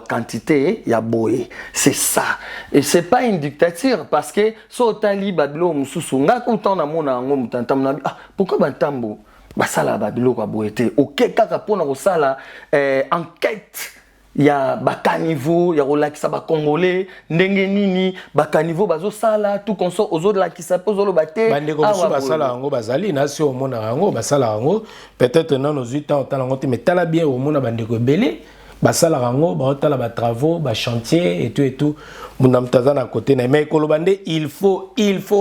quantité ya boye, c'est ça. Et c'est pas une dictature parce que so tali babilo mususu nga autant na mona ngo mutantam na pourquoi bantambo basala babilo kwa boyete OK kaka pona ko sala enquête ya bakanivo ya rolakisa ba congolais ndenge nini bakanivo bazo sala tout konso ozo la kisa pozolo baté bande ko so basala ngo bazali na si o mona ngo basala ngo peut-être non nos 8 ans tala ngo te metala bien o mona bande ko belé basala rango baotala ba travaux ba chantier et tout munamtaza na côté na mais kolobande il faut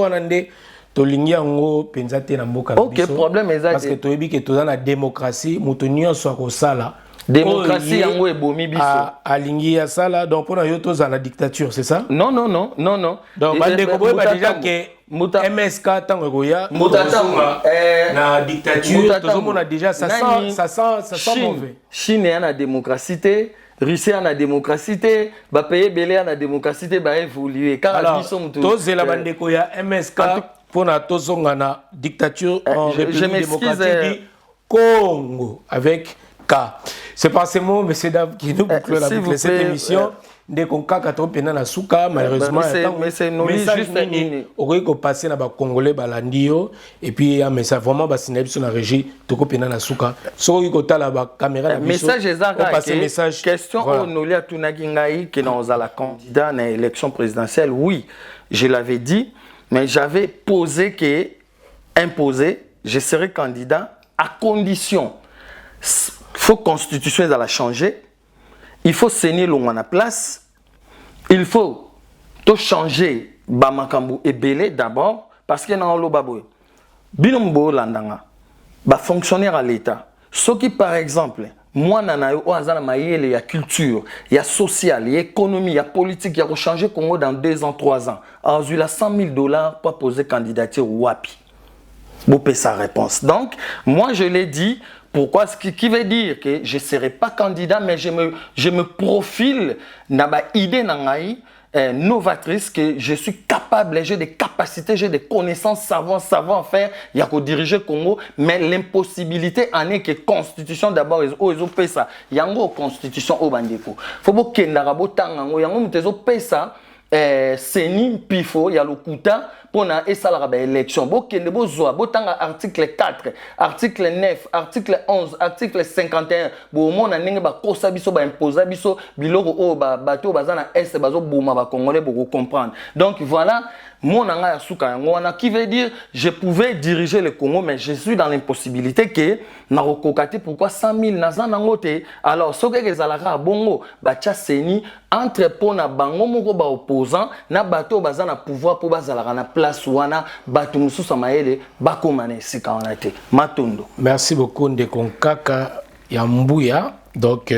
anande to lingia ngo penzate na mboka biso. OK, problème exact parce que to yebi que to na démocratie mutonio so ko sala démocratie yango ebomi biso a lingia sala donc pour yo to za la dictature, c'est ça? Non. Donc bande ko boye ba déjà que MSK tango goya na dictature tout le monde a déjà ça sent mauvais. Chine a la démocratie, Russie a la démocratie, ba pays belé a la démocratie ba évoluer car biso muto to la bande ko ya MSK pour na to zonga na dictature en République démocratique du Congo avec K. C'est pas ces mots, messieurs dames, qui nous bouclent avec cette émission. Dès qu'on a trop pénal à Souka, malheureusement, mais c'est non juste aurait qu'on passe na ba congolais balandio et puis un message vraiment ba sineb sur la régie to ko pénal à Souka. So ko ta la ba caméra na biso. Message exact. Question au Nolia Tunagingai qui dans la candidat à l'élection présidentielle. Oui, je l'avais dit, mais j'avais imposé, je serai candidat à condition. Faut constitution dans la changer. Il faut saigner l'ongwana place. Il faut tout changer Bamakambu et Belé d'abord parce que dans le baboy. Binombo landanga. Ba fonctionnaire à l'État. Ceux qui par exemple moi nana yo azana mayele ya culture, ya social, ya économie, ya politique, ya changer Congo dans 2 ans, 3 ans. Alors, il a $100,000 pour poser candidature wapi. Vous pouvez sa réponse. Donc, moi je l'ai dit. Pourquoi? Ce qui veut dire que je ne serai pas candidat, mais je me profile dans une idée novatrice que je suis capable, j'ai des capacités, j'ai des connaissances, savoir-faire, il y a qu'à diriger le Congo, mais l'impossibilité en est que la constitution d'abord, il y a une constitution au Bandeko. Il faut que il y a ça. Seni pifo ya lokuta pona esala ba élection bokende bozwa botanga article 4 article 9 article 11 article 51 bomona ndenge ba kosa biso ba imposa biso biloko o ba bato bazana est bazo boma ba congolais pour comprendre. Donc voilà mon anga ya suka yango wana qui veut dire je pouvais diriger le Congo mais je suis dans l'impossibilité que na kokokati pourquoi 100,000 nazana ngote. Alors ce que ezalaka bongo ba tia seni entre pona bango moko ba opposant na bato bazana pouvoir pour bazalaka na place wana bato mususu maele bakomane sika wana te matondo. Merci beaucoup Ndeko Kaka ya Mbuya. Donc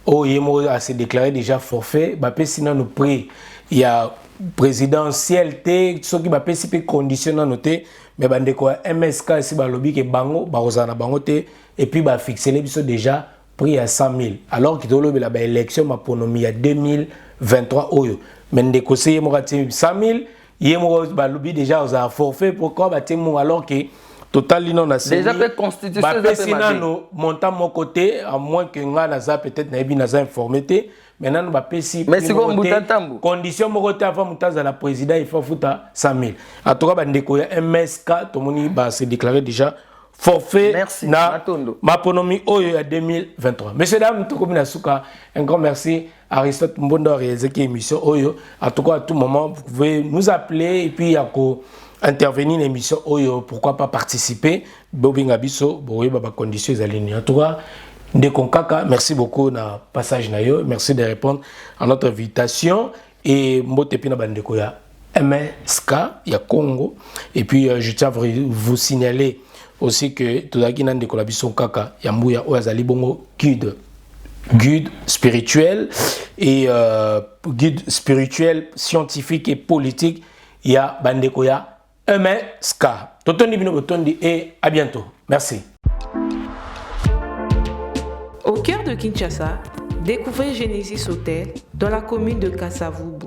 Yemo a se déclaré déjà forfait ba pesina no prix il y a présidentiel té ce qui va participer conditionnant noté mais bandeko MSK si ba lobby ke bango ba ozana bango té et puis ba fixer les biso déjà prix à 100,000 alors qu'il doit la élection ma ponomi à 2023 oyo mais ndeko sey mo rati 100,000 yemo ba lobby déjà aux forfait pourquoi ba temo alors que total non na déjà peut constitution ba sina no montant mon côté à moins que nga na za peut-être na bi na za informé maintenant ba pesi mais c'est comme mutatambu condition mo côté avant mutaza la président il faut futa 100,000 en tout cas ba ndeko ya MSK to moni ba se déclarer déjà forfait. Merci, na Maponomi Oyo à 2023. Messieurs, dames, un grand merci à Aristote Mbondo à réaliser cette émission Oyo. En tout cas, à tout moment, vous pouvez nous appeler et puis intervenir dans l'émission Oyo. Pourquoi pas participer? Bobi Ngabiso, Bobi Baba Conditions alignées. En tout cas, Ndeko Kaka, merci beaucoup na passage nayo. Merci de répondre à notre invitation. Et Mbote Pina Bandeko ya MSK, ya Congo. Et puis, je tiens à vous signaler aussi que tout à l'heure de collaboration kaka yambuya oazali bongo guide spirituel et guide spirituel scientifique et politique ya bandeko ya MSK totondi bino botondi et à bientôt. Merci. Au cœur de Kinshasa, découvrez Genesis Hotel dans la commune de Kasavubu.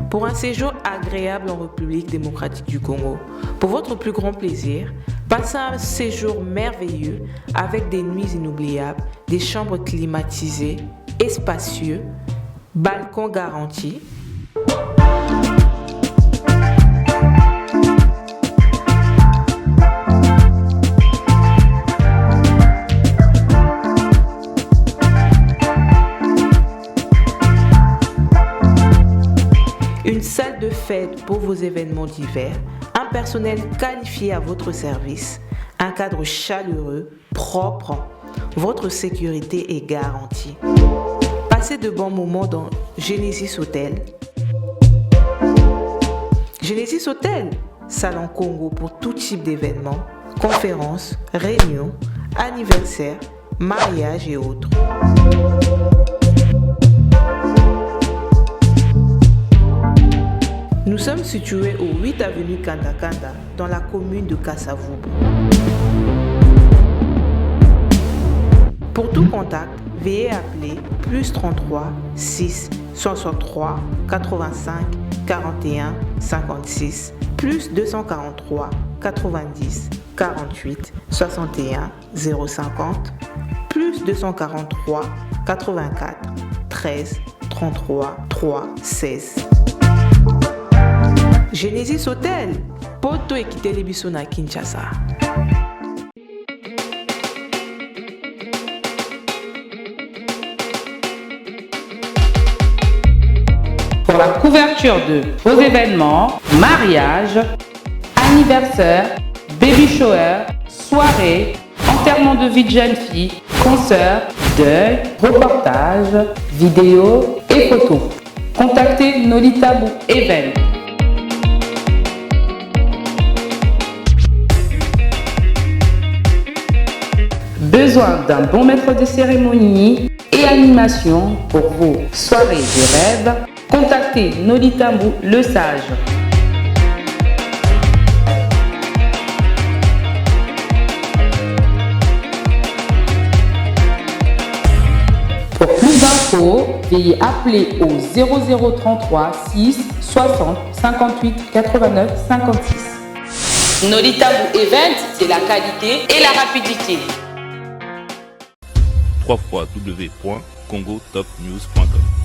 Pour un séjour agréable en République démocratique du Congo, pour votre plus grand plaisir, passez un séjour merveilleux avec des nuits inoubliables, des chambres climatisées et spacieux, balcons garantis. Une salle de fête pour vos événements divers, un personnel qualifié à votre service, un cadre chaleureux, propre, votre sécurité est garantie. Passez de bons moments dans Genesis Hotel. Genesis Hotel, salon Congo pour tout type d'événements, conférences, réunions, anniversaires, mariages et autres. Nous sommes situés au 8 avenue Kanda-Kanda, dans la commune de Kasavubu. Pour tout contact, veuillez appeler +33 6 63 85 41 56 +243 90 48 61 050 +243 84 13 33 3 16. Genesis Hotel, poto ekiteli biso na Kinshasa. Pour la couverture de vos événements, mariage, anniversaire, baby shower, soirée, enterrement de vie de jeune fille, concert, deuil, reportage, vidéo et photos. Contactez Nolita Book Event. Besoin d'un bon maître de cérémonie et animation pour vos soirées de rêve? Contactez Nolitambu le Sage. Pour plus d'infos, veuillez appeler au 0033 6 60 58 89 56. Nolitambu Event, c'est la qualité et la rapidité. www.congotopnews.com